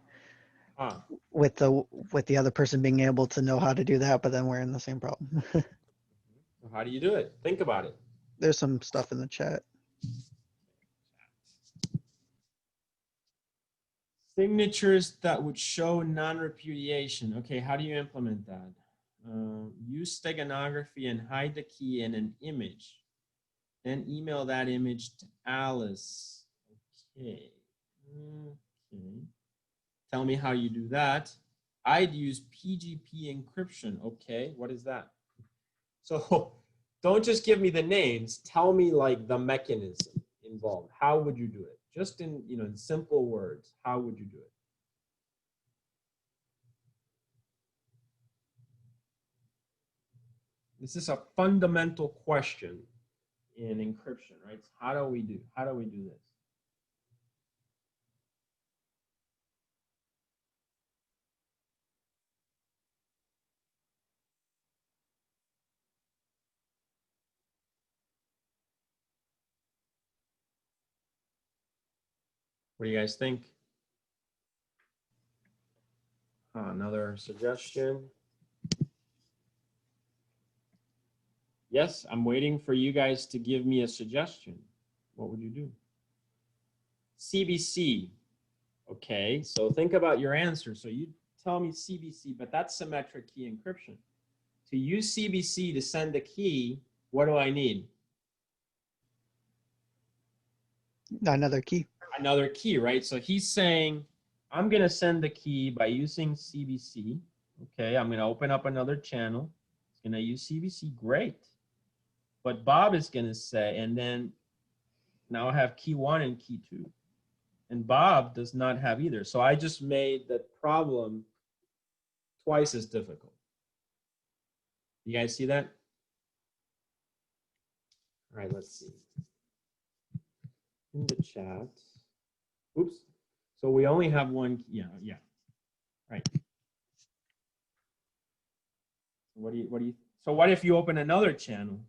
with the other person being able to know how to do that, but then we're in the same problem. How do you do it? Think about it. There's some stuff in the chat. Signatures that would show non-repudiation. Okay, how do you implement that? Use steganography and hide the key in an image. Then email that image to Alice. Okay. Okay. Tell me how you do that. I'd use PGP encryption. Okay, what is that? So don't just give me the names. Tell me like the mechanism involved. How would you do it? Just in, in simple words, how would you do it? This is a fundamental question in encryption, right? How do we do this? What do you guys think? Another suggestion. Yes, I'm waiting for you guys to give me a suggestion. What would you do? CBC. Okay, so think about your answer. So you tell me CBC, but that's symmetric key encryption. To use CBC to send a key, what do I need? Another key. Another key, right? So he's saying, I'm going to send the key by using CBC. Okay, I'm going to open up another channel. It's going to use CBC. Great. But Bob is going to say, and then now I have key 1 and key 2. And Bob does not have either. So I just made the problem twice as difficult. You guys see that? All right, let's see. In the chat. Oops. So we only have one. Yeah. Right. So what if you open another channel?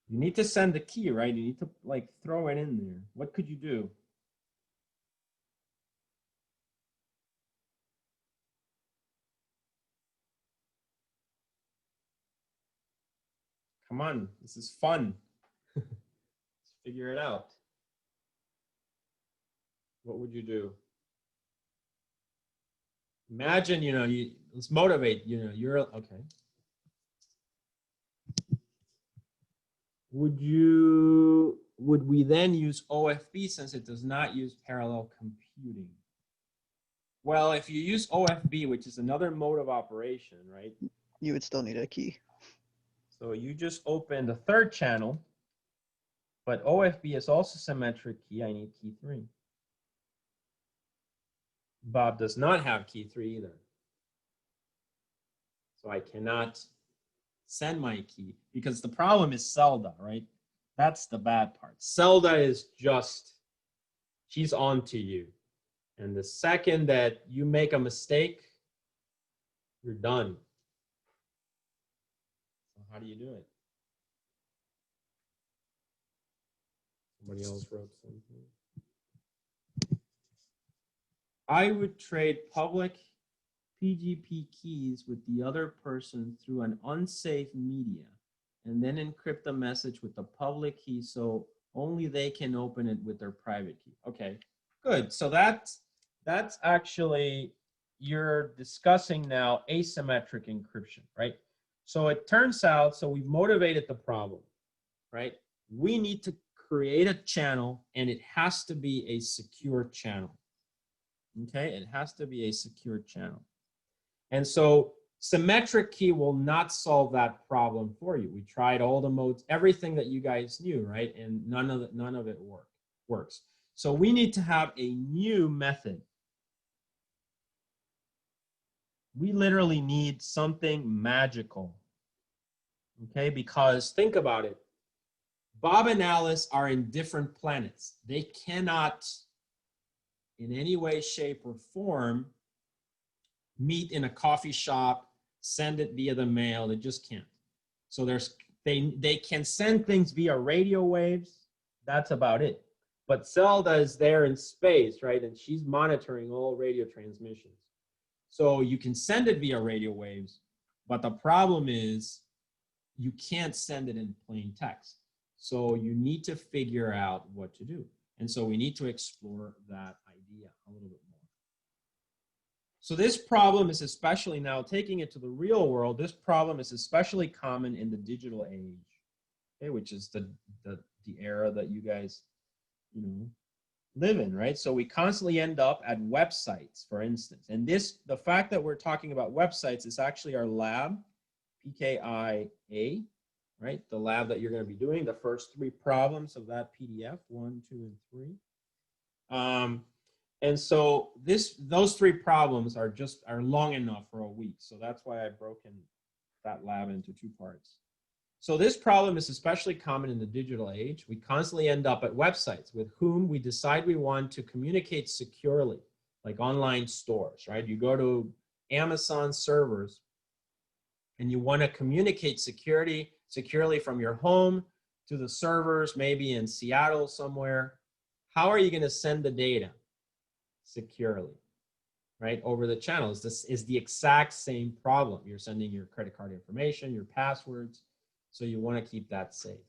You need to send the key, right? You need to like throw it in there. What could you do? Come on, this is fun. Let's figure it out. What would you do? Imagine, let's motivate, you're okay. Would we then use OFB since it does not use parallel computing? Well, if you use OFB, which is another mode of operation, right? You would still need a key. So you just opened a third channel, but OFB is also symmetric key. I need key 3. Bob does not have key 3 either. So I cannot send my key because the problem is Zelda, right? That's the bad part. Zelda is just, she's on to you. And the second that you make a mistake, you're done. So how do you do it? Somebody else wrote something. I would trade public PGP keys with the other person through an unsafe media and then encrypt the message with the public key so only they can open it with their private key. Okay, good. So that's actually, you're discussing now asymmetric encryption, right? So it turns out, so we've motivated the problem, right? We need to create a channel, and it has to be a secure channel. Okay, it has to be a secure channel. And so symmetric key will not solve that problem for you. We tried all the modes, everything that you guys knew, right? And none of it works. So we need to have a new method. We literally need something magical. Okay, because think about it. Bob and Alice are in different planets. They cannot, in any way, shape, or form, meet in a coffee shop, send it via the mail. They just can't. So they can send things via radio waves. That's about it. But Zelda is there in space, right? And she's monitoring all radio transmissions. So you can send it via radio waves, but the problem is you can't send it in plain text. So you need to figure out what to do. And so we need to explore that idea a little bit more. So this problem is especially, now taking it to the real world, this problem is especially common in the digital age, okay, which is the era that you guys, live in, right? So we constantly end up at websites, for instance. And the fact that we're talking about websites is actually our lab, PKIA, right? The lab that you're going to be doing, the first 3 problems of that PDF, 1, 2, and 3. And so those 3 problems are long enough for a week. So that's why I've broken that lab into 2 parts. So this problem is especially common in the digital age. We constantly end up at websites with whom we decide we want to communicate securely, like online stores, right? You go to Amazon servers and you want to communicate securely from your home to the servers, maybe in Seattle somewhere. How are you going to send the data securely, right? Over the channels. This is the exact same problem. You're sending your credit card information, your passwords, so you want to keep that safe.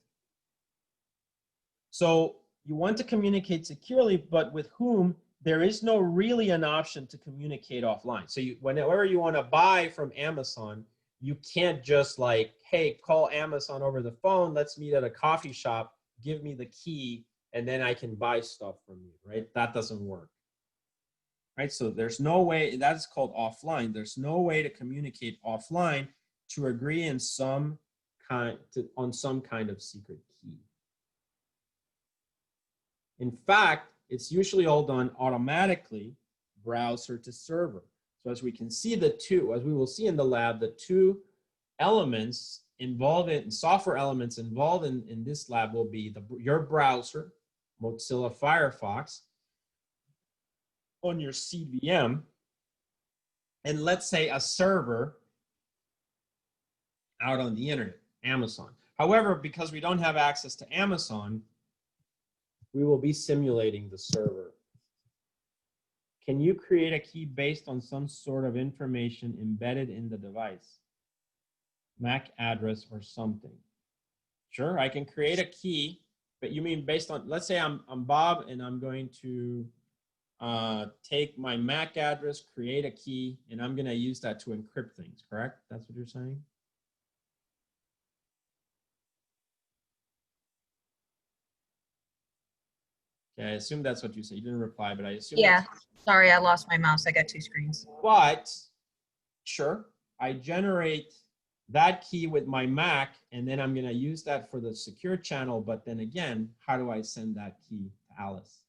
So you want to communicate securely, but with whom there is no really an option to communicate offline. So whenever you want to buy from Amazon, you can't just like, hey, call Amazon over the phone, let's meet at a coffee shop, give me the key, and then I can buy stuff from you, right? That doesn't work. Right? So there's no way, that's called offline. There's no way to communicate offline to agree on some kind of secret key. In fact, it's usually all done automatically, browser to server. So as we can see as we will see in the lab, the 2 elements involved in software elements involved in this lab will be your browser, Mozilla Firefox, on your CVM, and let's say a server out on the internet, Amazon. However, because we don't have access to Amazon, we will be simulating the server. Can you create a key based on some sort of information embedded in the device? MAC address or something? Sure, I can create a key, but you mean based on, let's say I'm Bob and I'm going to take my MAC address, create a key, and I'm going to use that to encrypt things, correct? That's what you're saying? Okay, I assume that's what you said. You didn't reply, but I assume. Yeah, sorry, I lost my mouse. I got 2 screens. But, sure, I generate that key with my Mac, and then I'm going to use that for the secure channel. But then again, how do I send that key to Alice?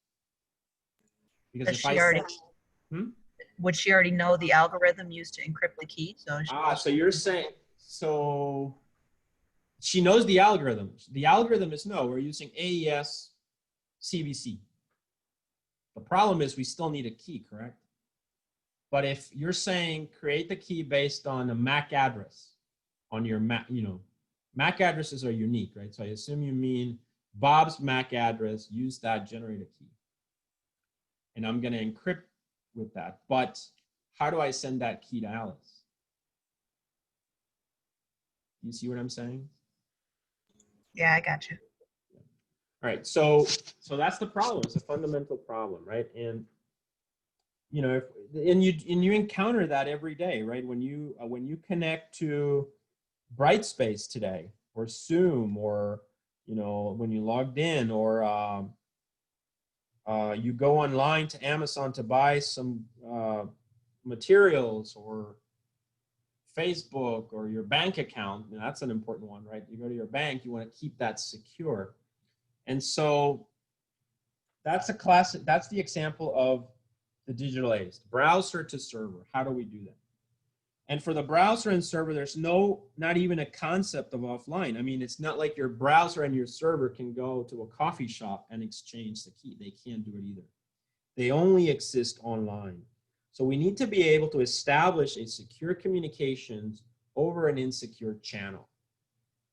Because if I send, would she already know the algorithm used to encrypt the key? So you're saying, so she knows the algorithm. The algorithm is no, we're using AES CVC. The problem is we still need a key, correct? But if you're saying create the key based on a MAC address on your Mac, MAC addresses are unique, right? So I assume you mean Bob's MAC address, use that, generate a key. And I'm going to encrypt with that. But how do I send that key to Alice? You see what I'm saying? Yeah, I got you. All right, so that's the problem. It's a fundamental problem, right? And you know, you encounter that every day, right? When you connect to Brightspace today, or Zoom, or you know, when you logged in, or you go online to Amazon to buy some materials, or Facebook, or your bank account. And that's an important one, right? You go to your bank, you want to keep that secure. And so that's the example of the digital age, browser to server. How do we do that? And for the browser and server, there's not even a concept of offline. I mean, it's not like your browser and your server can go to a coffee shop and exchange the key. They can't do it either. They only exist online. So we need to be able to establish a secure communications over an insecure channel.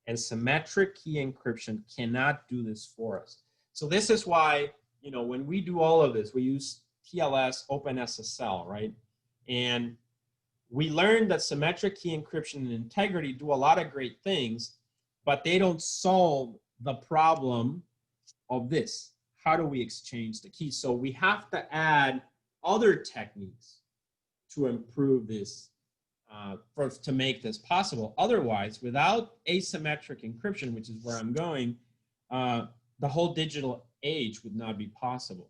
And symmetric key encryption cannot do this for us. So this is why, you know, when we do all of this, we use TLS, OpenSSL, right? And we learned that symmetric key encryption and integrity do a lot of great things, but they don't solve the problem of this. How do we exchange the keys? So we have to add other techniques to improve this, to make this possible. Otherwise, without asymmetric encryption, which is where I'm going, the whole digital age would not be possible.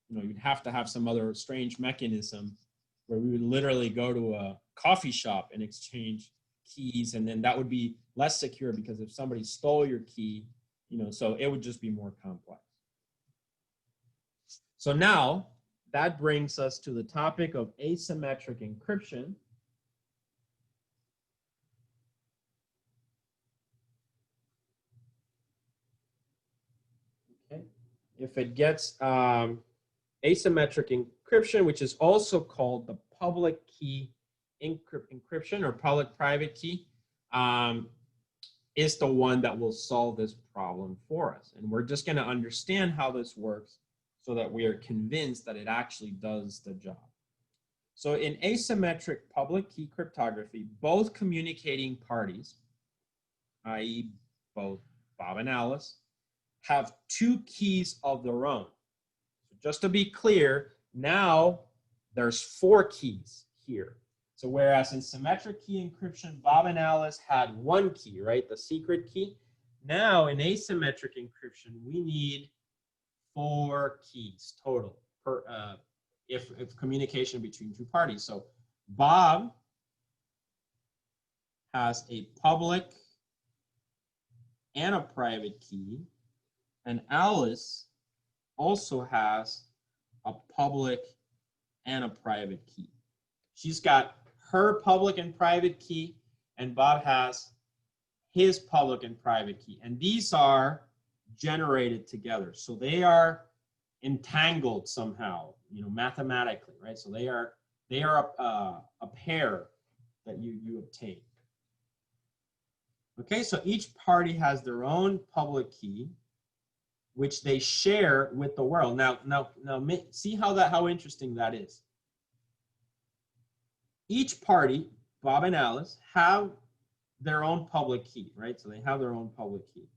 You know, you'd have to have some other strange mechanism where we would literally go to a coffee shop and exchange keys, and then that would be less secure because if somebody stole your key, you know, so it would just be more complex. So now that brings us to the topic of asymmetric encryption. Okay, if it gets asymmetric encryption, which is also called the public key encryption or public-private key, is the one that will solve this problem for us. And we're just going to understand how this works so that we are convinced that it actually does the job. So in asymmetric public key cryptography, both communicating parties, i.e. both Bob and Alice, have two keys of their own. So just to be clear, now there's 4 keys here. So whereas in symmetric key encryption, Bob and Alice had 1 key, right? The secret key. Now in asymmetric encryption, we need 4 keys total per if communication between 2 parties. So Bob has a public and a private key, and Alice also has a public and a private key. She's got her public and private key, and Bob has his public and private key. And these are generated together. So they are entangled somehow, you know, mathematically, right? So they are a pair that you obtain. Okay, so each party has their own public key, which they share with the world. Now, see how interesting that is. Each party, Bob and Alice, have their own public key, right? So they have their own public key,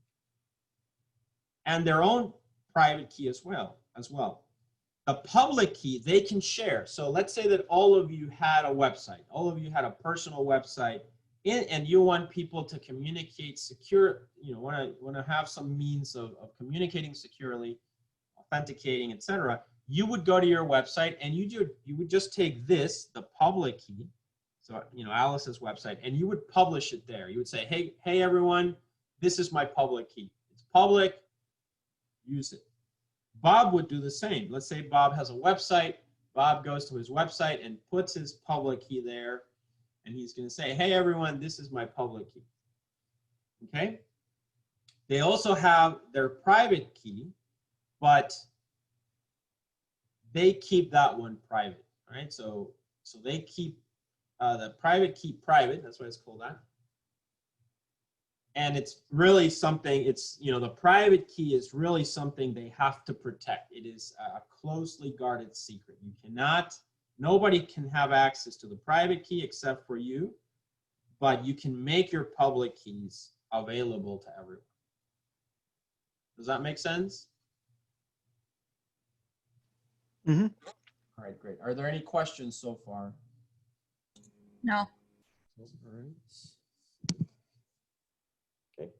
and their own private key as well. The public key they can share. So let's say that all of you had a website, all of you had a personal website, and you want people to communicate secure, you know, want to have some means of communicating securely, authenticating, etc. You would go to your website and you would just take this, the public key, so you know, Alice's website, and you would publish it there. You would say, hey everyone, this is my public key. It's public, use it. Bob would do the same. Let's say Bob has a website. Bob goes to his website and puts his public key there, and he's going to say, hey everyone, this is my public key. Okay? They also have their private key, but they keep that one private, right? So they keep the private key private. That's why it's called that. And it's really something, it's, you know, the private key is really something they have to protect. It is a closely guarded secret. You cannot, nobody can have access to the private key except for you, but you can make your public keys available to everyone. Does that make sense? Mhm. All right, great. Are there any questions so far? No. All right. Okay,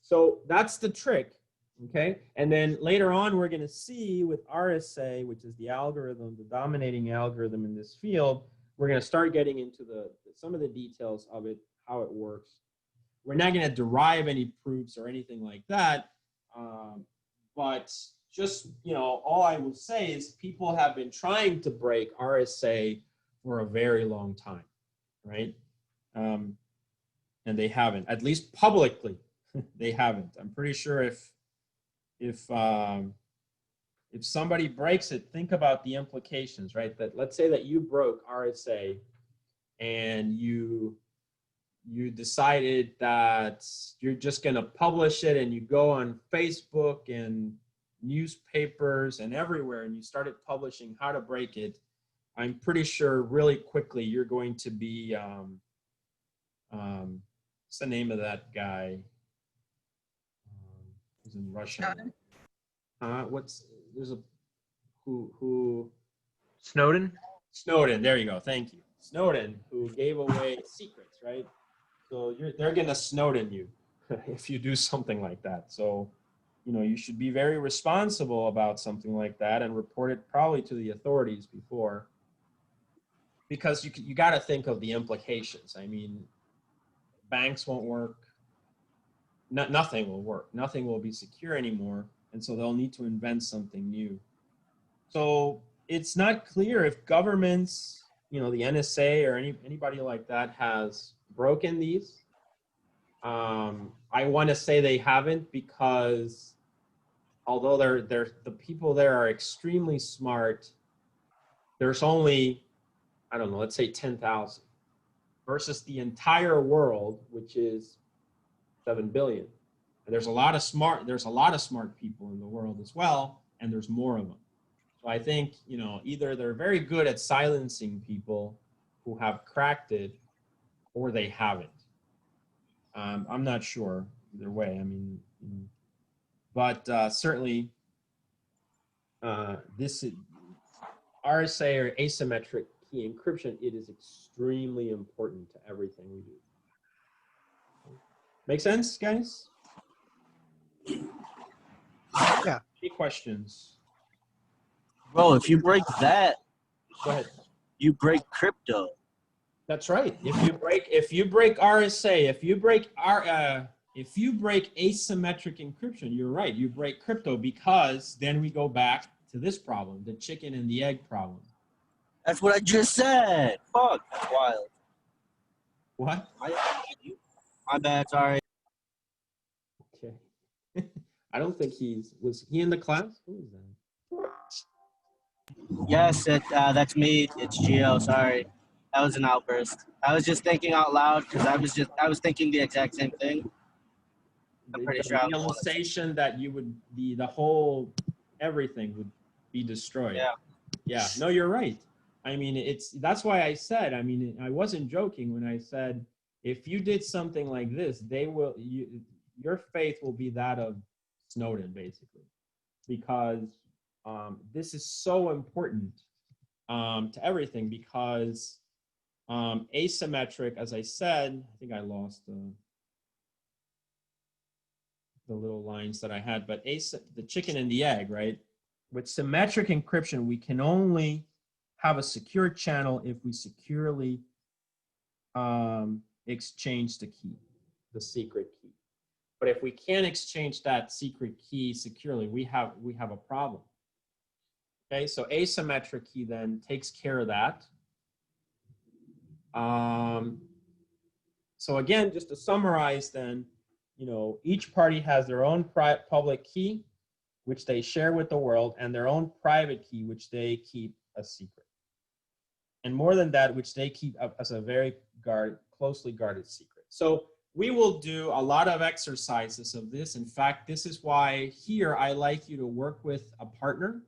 so that's the trick, okay? And then later on, we're gonna see with RSA, which is the algorithm, the dominating algorithm in this field, we're gonna start getting into some of the details of it, how it works. We're not gonna derive any proofs or anything like that, but just, all I will say is people have been trying to break RSA for a very long time, right? And they haven't, at least publicly, they haven't. I'm pretty sure if somebody breaks it, think about the implications, right? That let's say that you broke RSA and you decided that you're just going to publish it, and you go on Facebook and newspapers and everywhere, and you started publishing how to break it. I'm pretty sure really quickly you're going to be what's the name of that guy who's in Russia? Who Snowden? Snowden, there you go, thank you. Snowden, who gave away secrets, right? So they're gonna Snowden you if you do something like that. So, you should be very responsible about something like that and report it probably to the authorities before, because you got to think of the implications. I mean, banks won't work. Nothing will work. Nothing will be secure anymore. And so they'll need to invent something new. So it's not clear if governments, the NSA or anybody like that has broken these. I want to say they haven't, because although the people there are extremely smart, there's only, I don't know, let's say 10,000 versus the entire world, which is 7 billion. And there's a lot of smart people in the world as well, and there's more of them. So I think, either they're very good at silencing people who have cracked it, or they haven't. I'm not sure either way. I mean, but certainly this is RSA, or asymmetric key encryption. It is extremely important to everything we do. Make sense, guys? Yeah. Any questions? Bro, if you break that, Go ahead. you break crypto. That's right. If you break RSA, if you break asymmetric encryption, you're right. You break crypto, because then we go back to this problem, the chicken and the egg problem. That's what I just said. Fuck, that's wild. What? My bad, sorry. Okay. I don't think was he in the class? Who is that? Yes, that's me. It's Gio, sorry. That was an outburst. I was just thinking out loud because I was thinking the exact same thing. I'm pretty sure I was realization that you would the whole everything would be destroyed. Yeah. No, you're right. I mean, that's why I said. I mean, I wasn't joking when I said if you did something like this, your faith will be that of Snowden, basically, because this is so important to everything. Because asymmetric, as I said, I think I lost the little lines that I had, but the chicken and the egg, right? With symmetric encryption, we can only have a secure channel if we securely exchange the key, the secret key. But if we can't exchange that secret key securely, we have a problem. Okay, so asymmetric key then takes care of that. So again, just to summarize then, each party has their own public key, which they share with the world, and their own private key, which they keep a secret. And more than that, which they keep as a very closely guarded secret. So we will do a lot of exercises of this. In fact, this is why here I like you to work with a partner.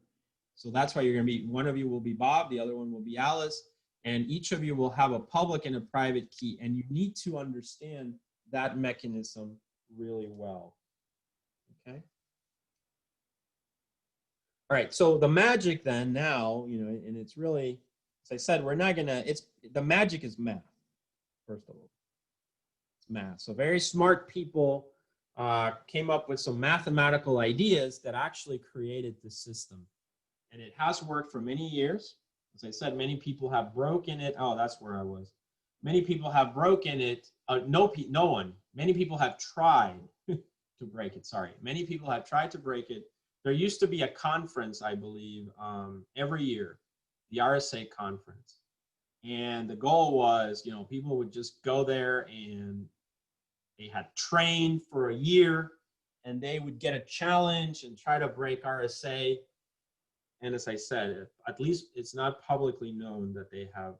So that's why you're going to be, one of you will be Bob, the other one will be Alice, and each of you will have a public and a private key. And you need to understand that mechanism really well. Okay. All right, so the magic then now, you know, and it's really, as I said, we're not gonna, the magic is math, first of all. It's math. So very smart people came up with some mathematical ideas that actually created the system. And it has worked for many years. As I said, many people have broken it. Oh, that's where I was. Many people have broken it. No one. Many people have tried to break it. Sorry. Many people have tried to break it. There used to be a conference, I believe, every year, the RSA conference. And the goal was, you know, people would just go there and they had trained for a year and they would get a challenge and try to break RSA. And as I said, at least it's not publicly known that they have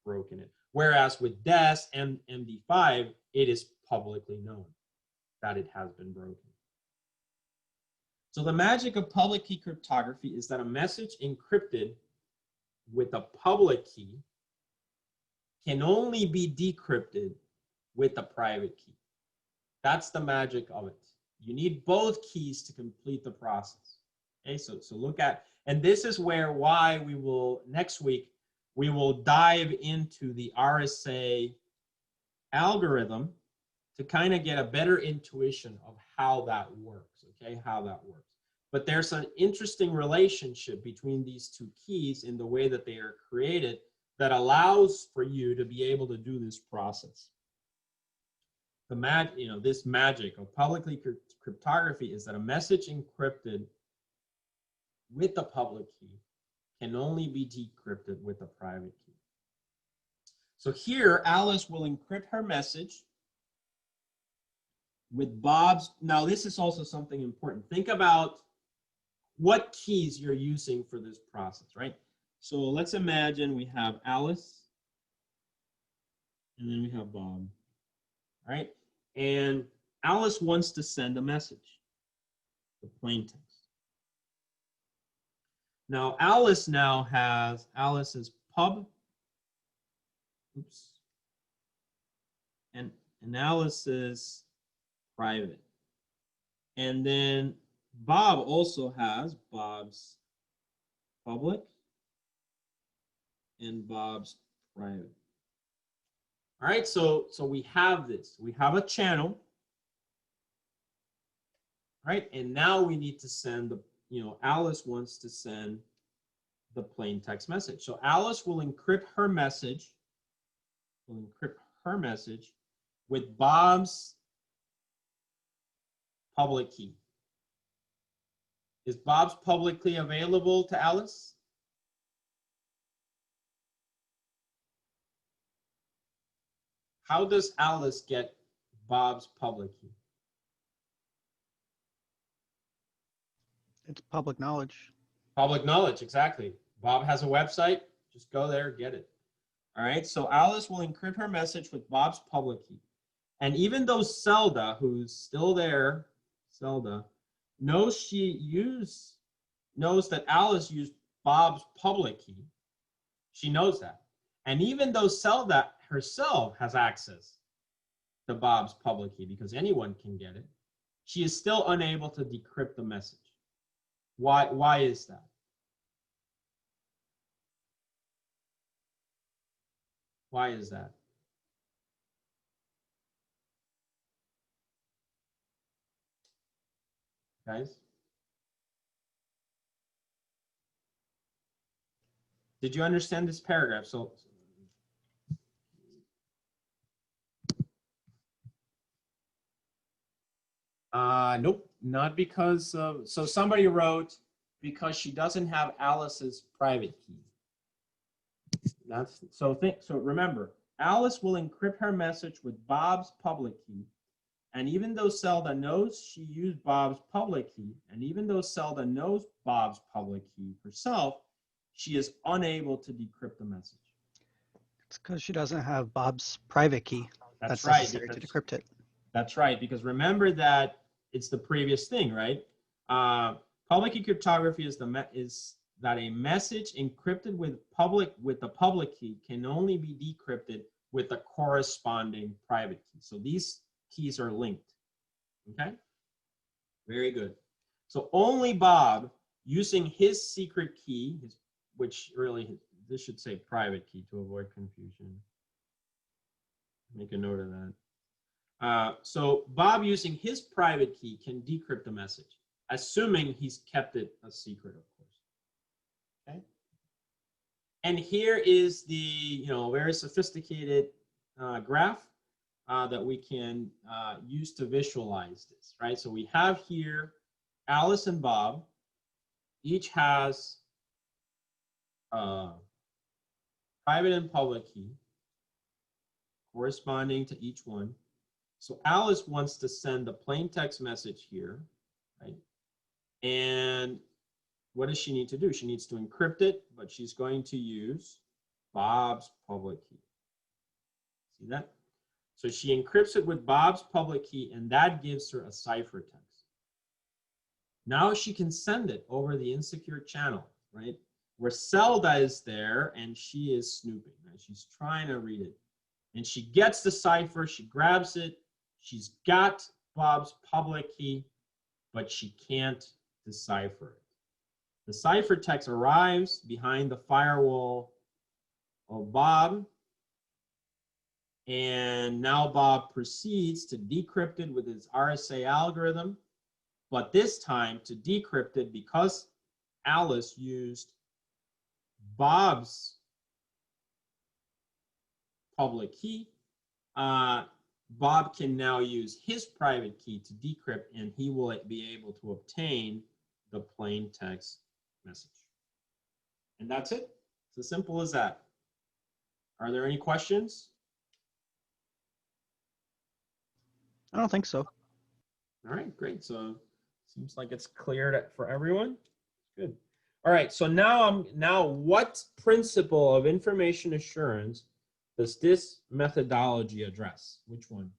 broken it. Whereas with DES and MD5, it is publicly known that it has been broken. So the magic of public key cryptography is that a message encrypted with a public key can only be decrypted with a private key. That's the magic of it. You need both keys to complete the process. Okay, so look at, and this is why we will, next week, we will dive into the RSA algorithm to kind of get a better intuition of how that works, okay, how that works. But there's an interesting relationship between these two keys in the way that they are created that allows for you to be able to do this process. This magic of public cryptography is that a message encrypted with the public key can only be decrypted with a private key. So here, Alice will encrypt her message with Bob's. Now, this is also something important. Think about what keys you're using for this process, right? So let's imagine we have Alice, and then we have Bob, right? And Alice wants to send a message, the plain text. Now, Alice has Alice's pub, oops, and Alice's private. And then Bob also has Bob's public and Bob's private. All right, so we have this. We have a channel, right? And now we need to send the, Alice wants to send the plain text message. So Alice will encrypt her message, with Bob's public key. Is Bob's public key available to Alice? How does Alice get Bob's public key? It's public knowledge. Public knowledge, exactly. Bob has a website. Just go there, get it. All right, so Alice will encrypt her message with Bob's public key. And even though Zelda, who's still there, Zelda, knows that Alice used Bob's public key, she knows that. And even though Zelda herself has access to Bob's public key, because anyone can get it, she is still unable to decrypt the message. Why is that? Why is that? Guys? Did you understand this paragraph? So nope, not because of, so somebody wrote because she doesn't have Alice's private key. So remember, Alice will encrypt her message with Bob's public key. And even though Zelda knows she used Bob's public key, and even though Zelda knows Bob's public key herself, she is unable to decrypt the message. It's because she doesn't have Bob's private key. That's right. Necessary to decrypt it. That's right, because remember that it's the previous thing, right? Public key cryptography is that a message encrypted with the public key can only be decrypted with the corresponding private key. So these keys are linked. Okay? Very good. So only Bob using his secret key, which really, this should say private key to avoid confusion. Make a note of that. So Bob, using his private key, can decrypt the message, assuming he's kept it a secret, of course. Okay. And here is the very sophisticated graph that we can use to visualize this, right? So we have here Alice and Bob. Each has private and public key corresponding to each one. So Alice wants to send a plain text message here, right? And what does she need to do? She needs to encrypt it, but she's going to use Bob's public key. See that? So she encrypts it with Bob's public key, and that gives her a cipher text. Now she can send it over the insecure channel, right? Where Zelda is there, and she is snooping, right? She's trying to read it. And she gets the cipher, she grabs it, she's got Bob's public key, but she can't decipher it. The cipher text arrives behind the firewall of Bob, and now Bob proceeds to decrypt it with his RSA algorithm, but this time to decrypt it, because Alice used Bob's public key, Bob can now use his private key to decrypt, and he will be able to obtain the plain text message. And that's it. It's as simple as that. Are there any questions? I don't think so. All right, great. So seems like it's cleared for everyone. Good. All right, so now what principle of information assurance does this methodology address? Which one?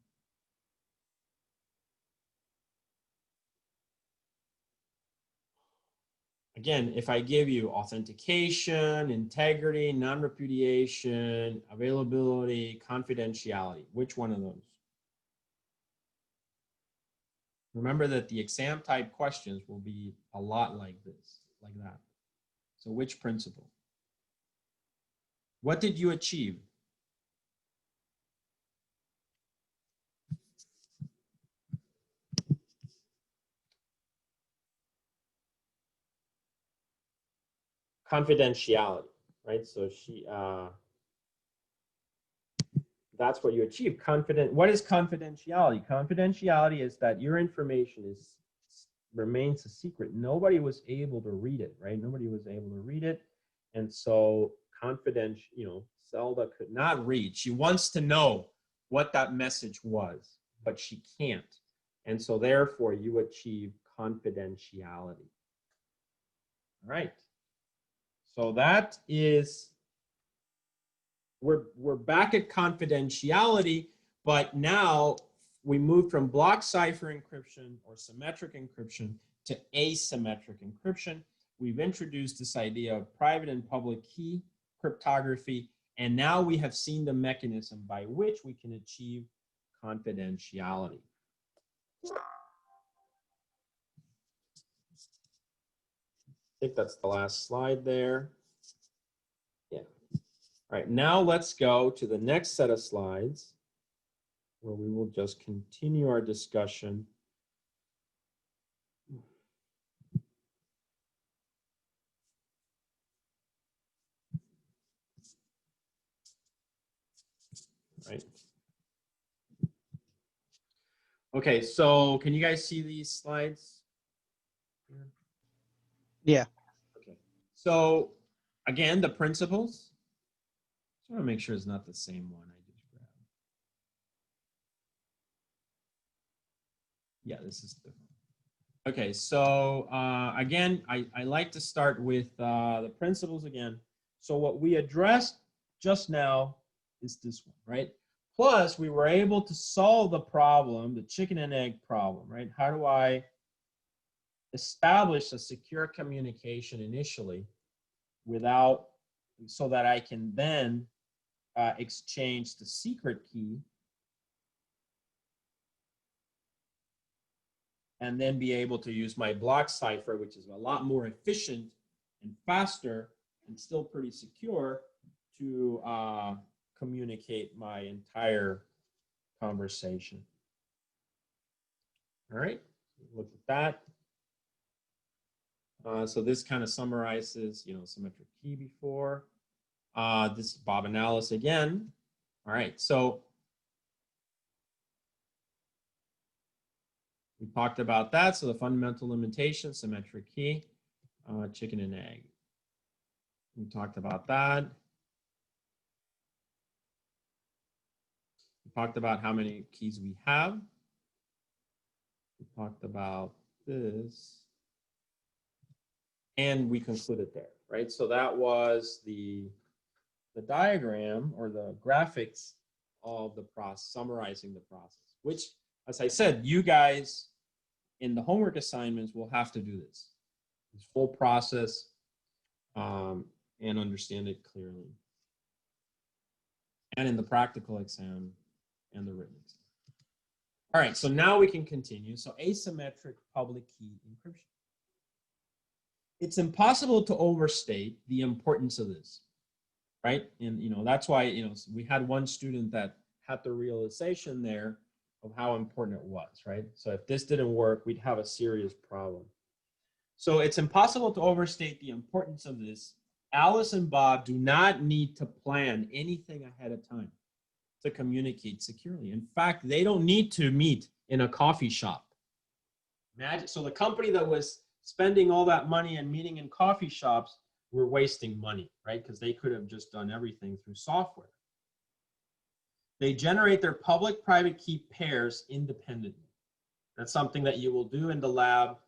Again, if I give you authentication, integrity, non-repudiation, availability, confidentiality, which one of those? Remember that the exam type questions will be a lot like this, like that. So which principle? What did you achieve? Confidentiality, right? So that's what you achieve. What is confidentiality? Confidentiality is that your information remains a secret. Nobody was able to read it, right? Nobody was able to read it. And so Zelda could not read. She wants to know what that message was, but she can't. And so therefore you achieve confidentiality. All right. So that is, we're back at confidentiality, but now we move from block cipher encryption or symmetric encryption to asymmetric encryption. We've introduced this idea of private and public key cryptography, and now we have seen the mechanism by which we can achieve confidentiality. I think that's the last slide there. Yeah. All right, now let's go to the next set of slides where we will just continue our discussion. Right. Okay, so can you guys see these slides? Yeah. Okay. So again, the principles. Just want to make sure it's not the same one I just grabbed. Yeah, this is different. Okay, so again, I like to start with the principles again. So what we addressed just now is this one, right? Plus, we were able to solve the problem, the chicken and egg problem, right? How do I establish a secure communication initially so that I can then exchange the secret key and then be able to use my block cipher, which is a lot more efficient and faster and still pretty secure, to communicate my entire conversation. All right, look at that. So this kind of summarizes, symmetric key before. This is Bob and Alice again. All right, so we talked about that. So the fundamental limitation, symmetric key, chicken and egg. We talked about that. We talked about how many keys we have. We talked about this. And we concluded there, right? So that was the diagram or the graphics of the process, summarizing the process, which, as I said, you guys in the homework assignments will have to do this full process and understand it clearly. And in the practical exam and the written exam. All right, so now we can continue. So asymmetric public key encryption. It's impossible to overstate the importance of this, right? And that's why we had one student that had the realization there of how important it was, right? So if this didn't work, we'd have a serious problem. So it's impossible to overstate the importance of this. Alice and Bob do not need to plan anything ahead of time to communicate securely. In fact, they don't need to meet in a coffee shop. Imagine, so the company that was spending all that money and meeting in coffee shops were wasting money, right? Because they could have just done everything through software. They generate their public-private key pairs independently. That's something that you will do in the lab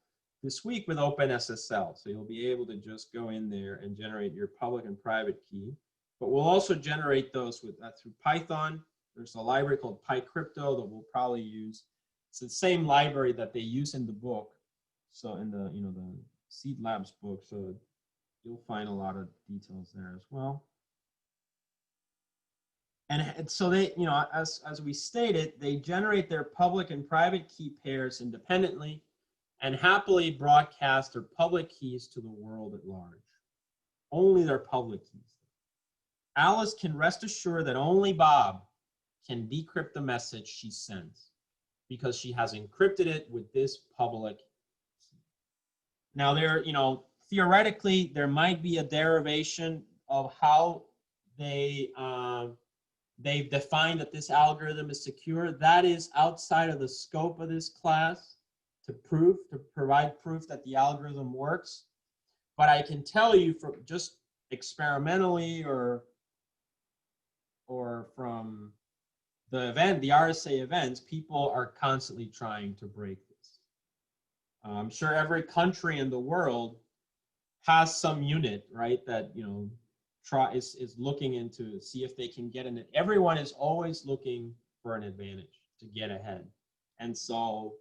this week with OpenSSL. So you'll be able to just go in there and generate your public and private key. But we'll also generate those through Python. There's a library called PyCrypto that we'll probably use. It's the same library that they use in the book. So in the the Seed Labs book, so you'll find a lot of details there as well. And so they, as we stated, they generate their public and private key pairs independently and happily broadcast their public keys to the world at large. Only their public keys. Alice can rest assured that only Bob can decrypt the message she sends because she has encrypted it with this public key. Now there, theoretically, there might be a derivation of how they've defined that this algorithm is secure. That is outside of the scope of this class to provide proof that the algorithm works. But I can tell you from just experimentally or from the RSA events, people are constantly trying to break this. I'm sure every country in the world has some unit, right, that is looking into see if they can get in it. Everyone is always looking for an advantage to get ahead, and so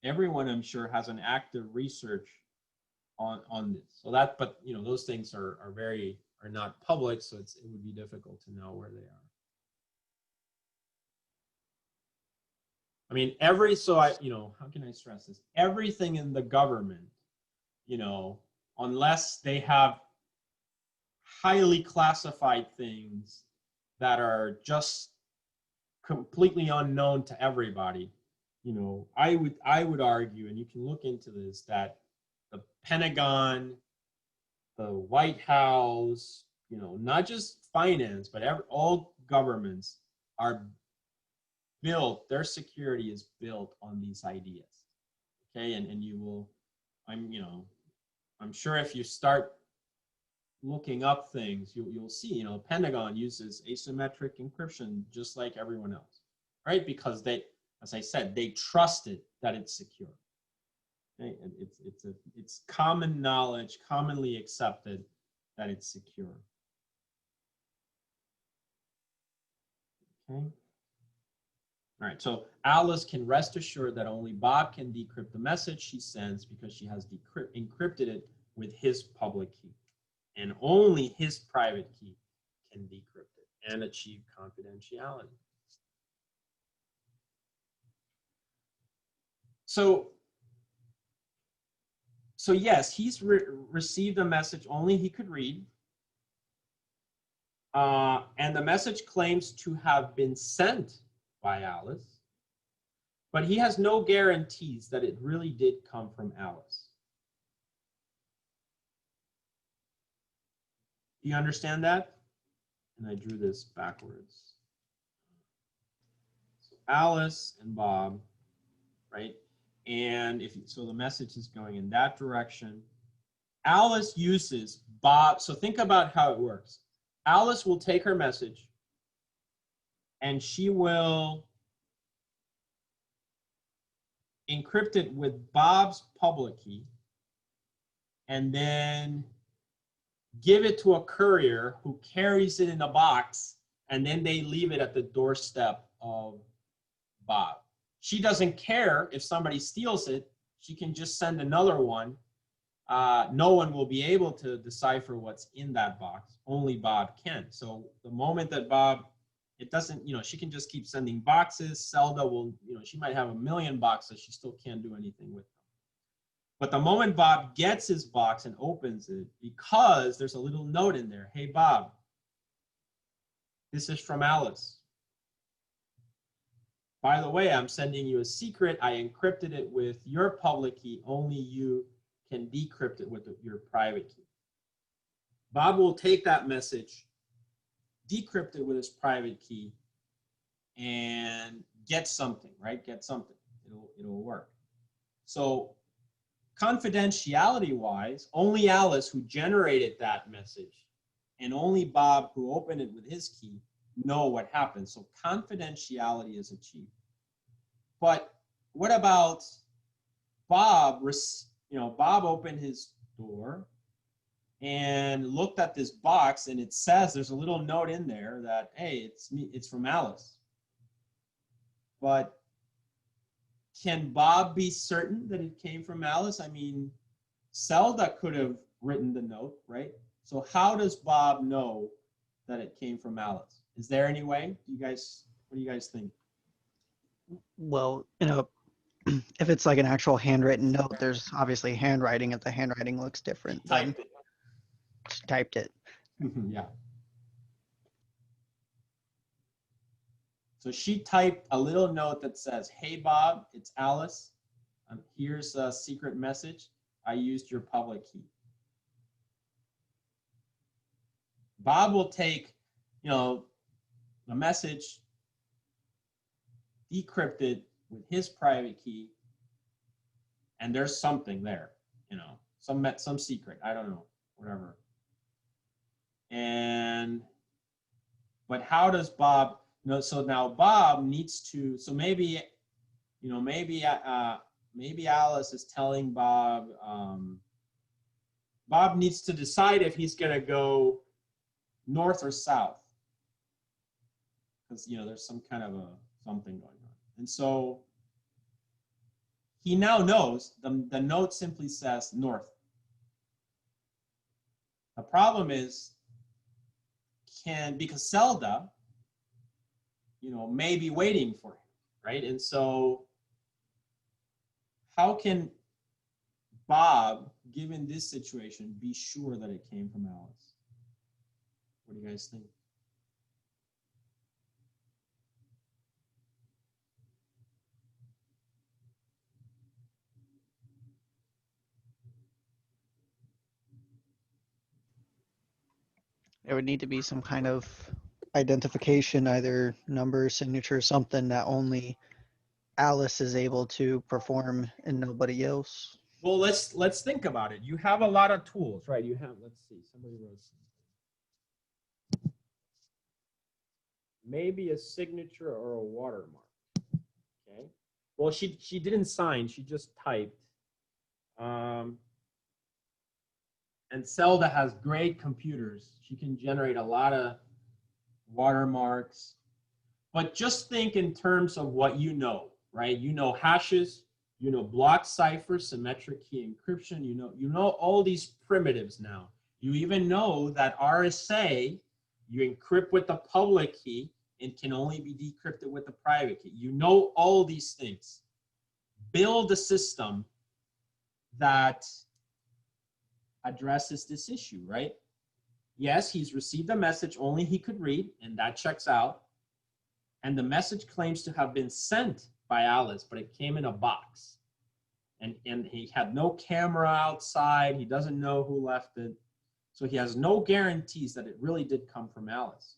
everyone, I'm sure, has an active research on this. So that, but those things are not public, so it would be difficult to know where they are. I mean, how can I stress this? Everything in the government, unless they have highly classified things that are just completely unknown to everybody, I would argue, and you can look into this, that the Pentagon, the White House, not just finance, but all governments are built, their security is built on these ideas. Okay, and you will, I'm sure if you start looking up things, you'll see, Pentagon uses asymmetric encryption just like everyone else, right? Because they, as I said, they trusted that it's secure. Okay? And it's common knowledge, commonly accepted that it's secure. Okay. All right, so Alice can rest assured that only Bob can decrypt the message she sends because she has encrypted it with his public key. And only his private key can decrypt it and achieve confidentiality. So So yes, he's received a message only he could read. And the message claims to have been sent by Alice, but he has no guarantees that it really did come from Alice. Do you understand that? And I drew this backwards. So Alice and Bob, right? And so the message is going in that direction. Alice uses Bob. So think about how it works. Alice will take her message and she will encrypt it with Bob's public key and then give it to a courier who carries it in a box, and then they leave it at the doorstep of Bob. She doesn't care if somebody steals it. She can just send another one. No one will be able to decipher what's in that box. Only Bob can. So the moment that Bob, it doesn't, she can just keep sending boxes. Zelda will, she might have 1 million boxes. She still can't do anything with them. But the moment Bob gets his box and opens it, because there's a little note in there, hey, Bob, this is from Alice. By the way, I'm sending you a secret. I encrypted it with your public key. Only you can decrypt it with your private key. Bob will take that message, decrypt it with his private key, and get something, right? Get something. It'll work. So confidentiality-wise, only Alice, who generated that message, and only Bob, who opened it with his key, know what happened. So confidentiality is achieved. But what about Bob? Bob opened his door and looked at this box, and it says, there's a little note in there that, hey, it's from Alice. But can Bob be certain that it came from Alice? I mean, Zelda could have written the note, right? So how does Bob know that it came from Alice? Is there any way? What do you guys think? Well, if it's like an actual handwritten note, there's obviously handwriting. If the handwriting looks different, then she typed it. Yeah. So she typed a little note that says, hey, Bob, it's Alice. Here's a secret message. I used your public key. Bob will take, the message, decrypt it with his private key, and there's something there, some secret. I don't know, whatever. But how does Bob know? So now Bob needs to. So maybe Alice is telling Bob. Bob needs to decide if he's going to go north or south, because there's some kind of something going on, and so he now knows. The note simply says north. The problem is, because Zelda, may be waiting for him, right? And so how can Bob, given this situation, be sure that it came from Alice? What do you guys think? There would need to be some kind of identification, either number, signature, something that only Alice is able to perform and nobody else. Well, let's think about it. You have a lot of tools, right? You have, let's see, somebody wrote something. Maybe a signature or a watermark. Okay. Well, she didn't sign. She just typed. And Zelda has great computers. She can generate a lot of watermarks. But just think in terms of what you know, right? You know hashes, you know block cipher, symmetric key encryption, you know all these primitives now. You even know that RSA, you encrypt with the public key and can only be decrypted with the private key. You know all these things. Build a system that addresses this issue, right? Yes, he's received a message only he could read, and that checks out. And the message claims to have been sent by Alice, but it came in a box. And he had no camera outside. He doesn't know who left it. So he has no guarantees that it really did come from Alice.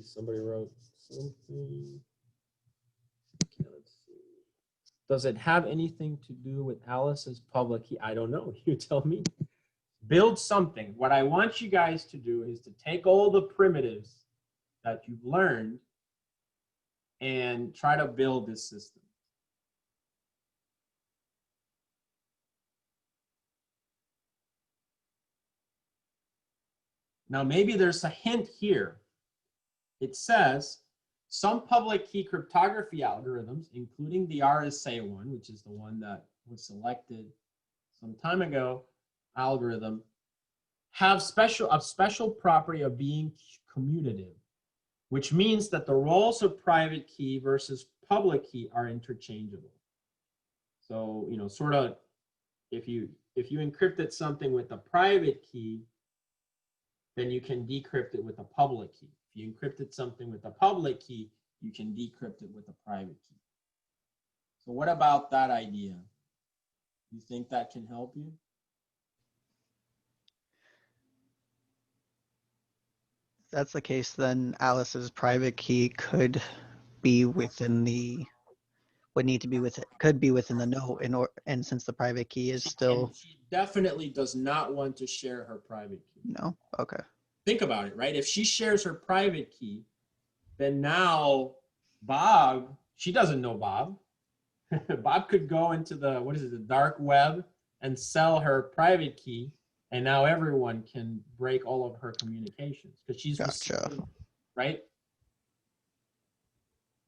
Somebody wrote something. Okay, let's see. Does it have anything to do with Alice's public key? I don't know. You tell me. Build something. What I want you guys to do is to take all the primitives that you've learned and try to build this system. Now, maybe there's a hint here. It says, some public key cryptography algorithms, including the RSA one, which is the one that was selected some time ago, algorithm, have a special property of being commutative, which means that the roles of private key versus public key are interchangeable. So, you know, sort of, if you encrypted something with a private key, then you can decrypt it with a public key. If you encrypted something with a public key, you can decrypt it with a private key. So what about that idea? You think that can help you? If that's the case, then Alice's private key could be within the, would need to be with it, could be within the note, and since the private key is still, And she definitely does not want to share her private key. no, okay. Think about it, right? If she shares her private key, then now Bob, she doesn't know Bob. Bob could go into the, what is it, the dark web and sell her private key, and now everyone can break all of her communications because she's Gotcha. receiving, right?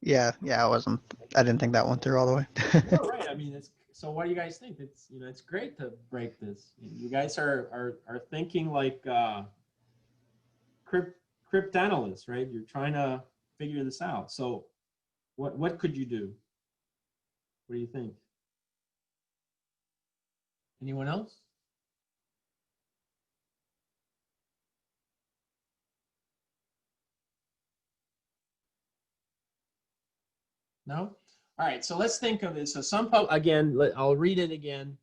Yeah, I didn't think that one through all the way. Yeah, right. I mean, so what do you guys think? It's, you know, it's great to break this. You guys are thinking like cryptanalysts, right? You're trying to figure this out. So what could you do? What do you think? Anyone else? No? All right, so let's think of this. So I'll read it again.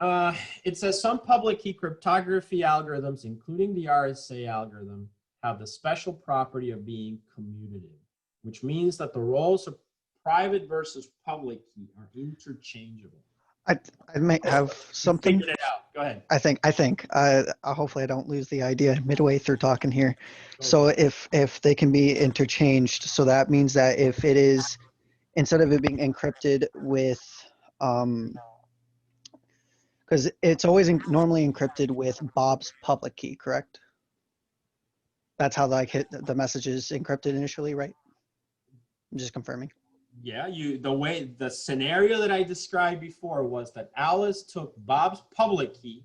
It says some public key cryptography algorithms, including the RSA algorithm, have the special property of being commutative, which means that the roles of private versus public key are interchangeable. I might have something. Figured it out. Go ahead. I think. Hopefully, I don't lose the idea midway through talking here. So if they can be interchanged, so that means that if it is, instead of it being encrypted with, because it's always normally encrypted with Bob's public key, correct? That's how the message is encrypted initially, right? I'm just confirming. Yeah, the scenario that I described before was that Alice took Bob's public key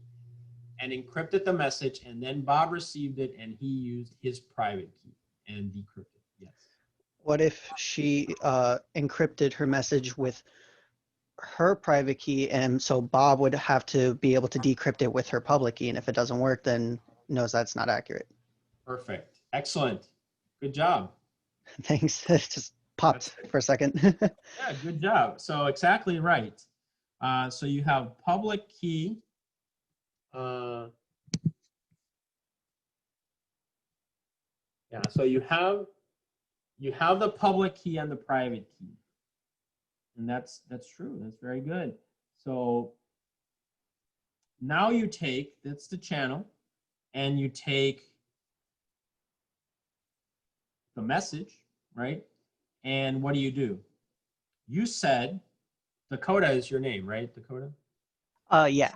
and encrypted the message, and then Bob received it and he used his private key and decrypted. Yes. What if she encrypted her message with her private key, and so Bob would have to be able to decrypt it with her public key, and if it doesn't work, then knows that's not accurate. Perfect. Excellent. Good job. Thanks. It just popped for a second. Yeah, good job. So exactly right. So you have public key. Yeah, so you have the public key and the private key. And that's true. That's very good. So now you take, that's the channel, and you take the message, right? And what do? You said Dakota is your name, right, Dakota? Yeah.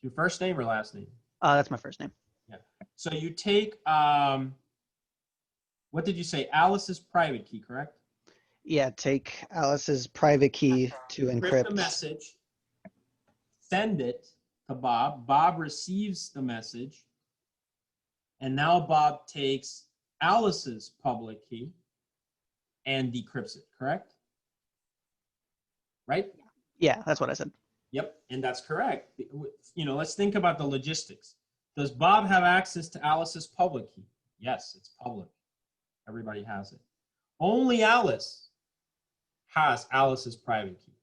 Your first name or last name? That's my first name. Yeah. So you take, what did you say? Alice's private key, correct? Yeah, take Alice's private key to encrypt the message, send it to Bob. Bob receives the message, and now Bob takes Alice's public key and decrypts it, correct? Right? Yeah, that's what I said. Yep, and that's correct. You know, let's think about the logistics. Does Bob have access to Alice's public key? Yes, it's public. Everybody has it. Only Alice has Alice's private key.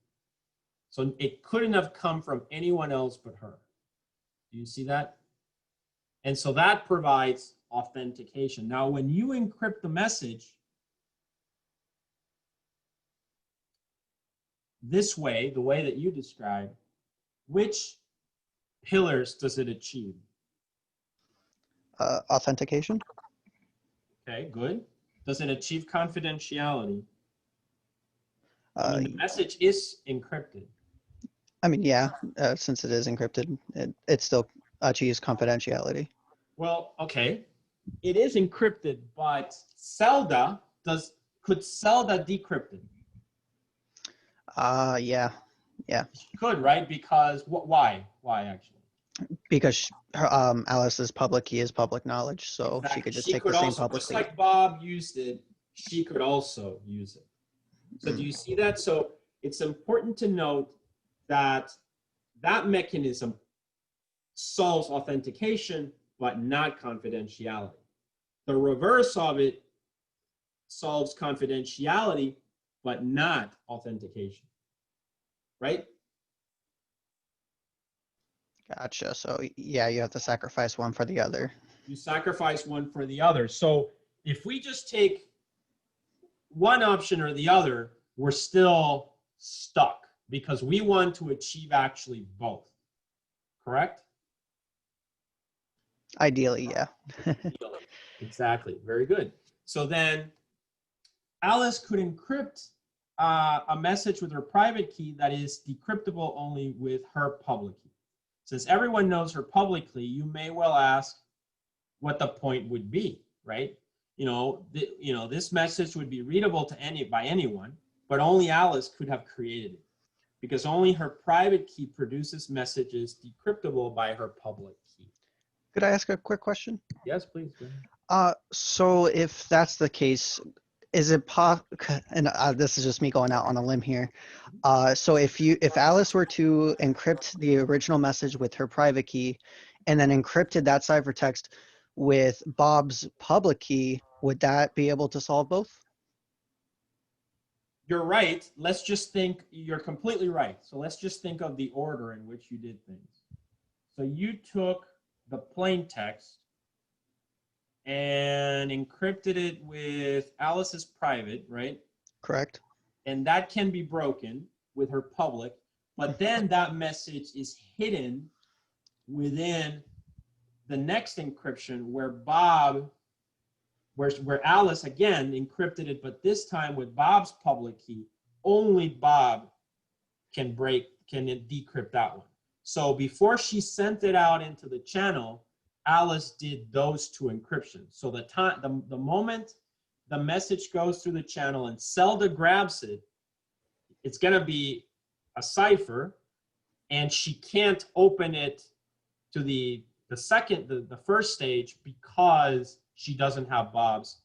So it couldn't have come from anyone else but her. Do you see that? And so that provides authentication. Now, when you encrypt the message this way, the way that you described, which pillars does it achieve? Authentication. Okay, good. Does it achieve confidentiality? I mean, the message is encrypted. I mean, yeah, since it is encrypted, it still achieves confidentiality. Well, okay, it is encrypted, but could Zelda decrypt it? Yeah, She could, right? Because why? Why actually? because Alice's public key is public knowledge, so Exactly. she could just She take could the same also, public just key. like Bob used it, she could also use it. So do you see that? So it's important to note that that mechanism solves authentication, but not confidentiality. The reverse of it solves confidentiality, but not authentication, right? Gotcha. So yeah, you have to sacrifice one for the other. You sacrifice one for the other. So if we just take one option or the other, we're still stuck because we want to achieve actually both, correct? Ideally, yeah. Exactly, very good. So then Alice could encrypt a message with her private key that is decryptable only with her public key. Since everyone knows her publicly, you may well ask what the point would be, right? This message would be readable to by anyone, but only Alice could have created it because only her private key produces messages decryptable by her public key. Could I ask a quick question? Yes, please. Go ahead. So if that's the case, is it and this is just me going out on a limb here. So if Alice were to encrypt the original message with her private key and then encrypted that ciphertext with Bob's public key, would that be able to solve both? You're right. Let's just think, you're completely right. So let's just think of the order in which you did things. So you took the plain text and encrypted it with Alice's private, right? Correct. And that can be broken with her public, but then that message is hidden within the next encryption where Alice again encrypted it, but this time with Bob's public key. Only Bob can decrypt that one. So before she sent it out into the channel, Alice did those two encryptions. So the moment the message goes through the channel and Zelda grabs it, it's going to be a cipher, and she can't open it to the first stage because she doesn't have Bob's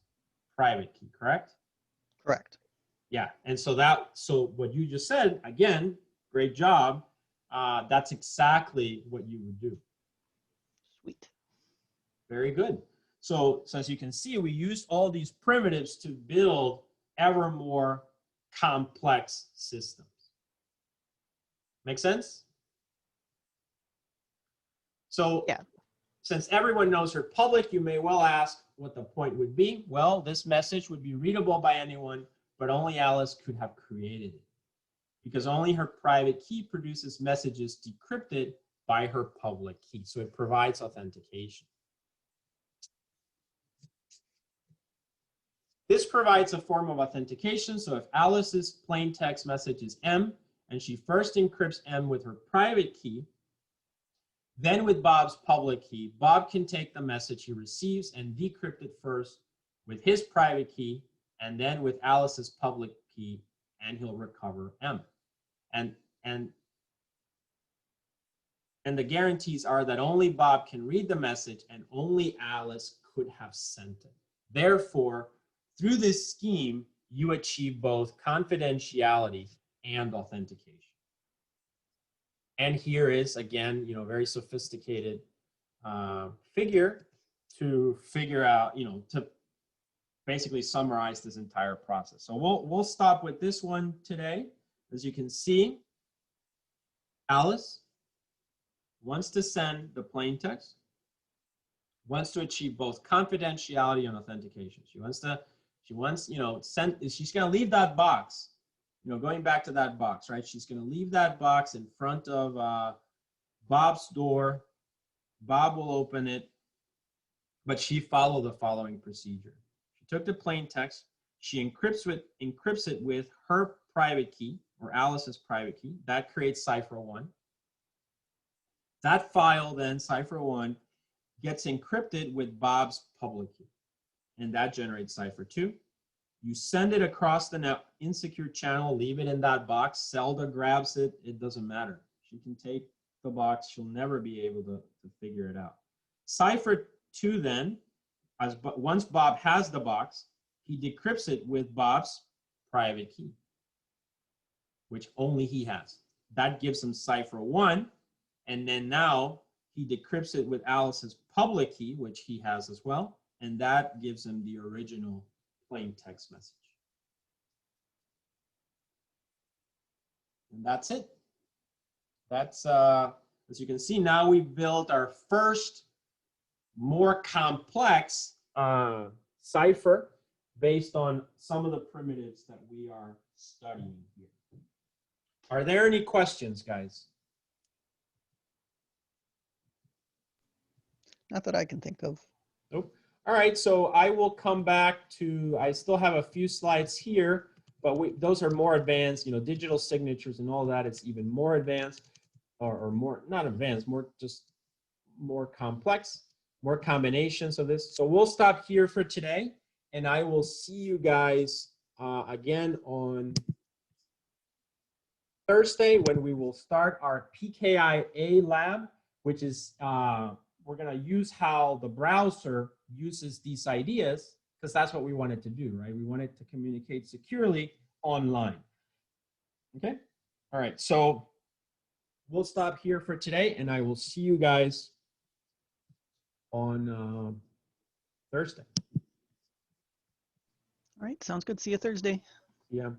private key, correct? Correct. Yeah, and so what you just said, again, great job. That's exactly what you would do. Sweet. Very good. So as you can see, we used all these primitives to build ever more complex systems. Make sense? So yeah. Since everyone knows her public, you may well ask what the point would be. Well, this message would be readable by anyone, but only Alice could have created it because only her private key produces messages decrypted by her public key. So it provides authentication. This provides a form of authentication. So if Alice's plain text message is M and she first encrypts M with her private key, then with Bob's public key, Bob can take the message he receives and decrypt it first with his private key and then with Alice's public key, and he'll recover M. And the guarantees are that only Bob can read the message and only Alice could have sent it. Therefore, through this scheme, you achieve both confidentiality and authentication. And here is, again, very sophisticated figure to figure out, to basically summarize this entire process. So we'll stop with this one today. As you can see, Alice wants to send the plain text, wants to achieve both confidentiality and authentication. She's going to leave that box, going back to that box, right? She's going to leave that box in front of Bob's door. Bob will open it, but she followed the following procedure. She took the plain text, she encrypts it with her private key, or Alice's private key. That creates Cipher 1. That file then, Cipher 1, gets encrypted with Bob's public key, and that generates Cipher 2. You send it across the insecure channel, leave it in that box. Zelda grabs it, it doesn't matter. She can take the box, she'll never be able to figure it out. Cipher 2 then, once Bob has the box, he decrypts it with Bob's private key, which only he has. That gives him Cipher 1, and then now he decrypts it with Alice's public key, which he has as well, and that gives him the original plain text message. And that's it. That's, as you can see, now we've built our first more complex cipher based on some of the primitives that we are studying here. Are there any questions, guys? Not that I can think of. Nope. All right, so I will come back to, I still have a few slides here, but those are more advanced, digital signatures and all that. It's even more advanced, or more, not advanced, more complex, more combinations of this. So we'll stop here for today, and I will see you guys again on Thursday when we will start our PKI-A lab, which is, we're going to use how the browser uses these ideas, because that's what we wanted to do, right? We wanted to communicate securely online. Okay? All right, so we'll stop here for today, and I will see you guys on Thursday. All right, sounds good. See you Thursday. Yeah.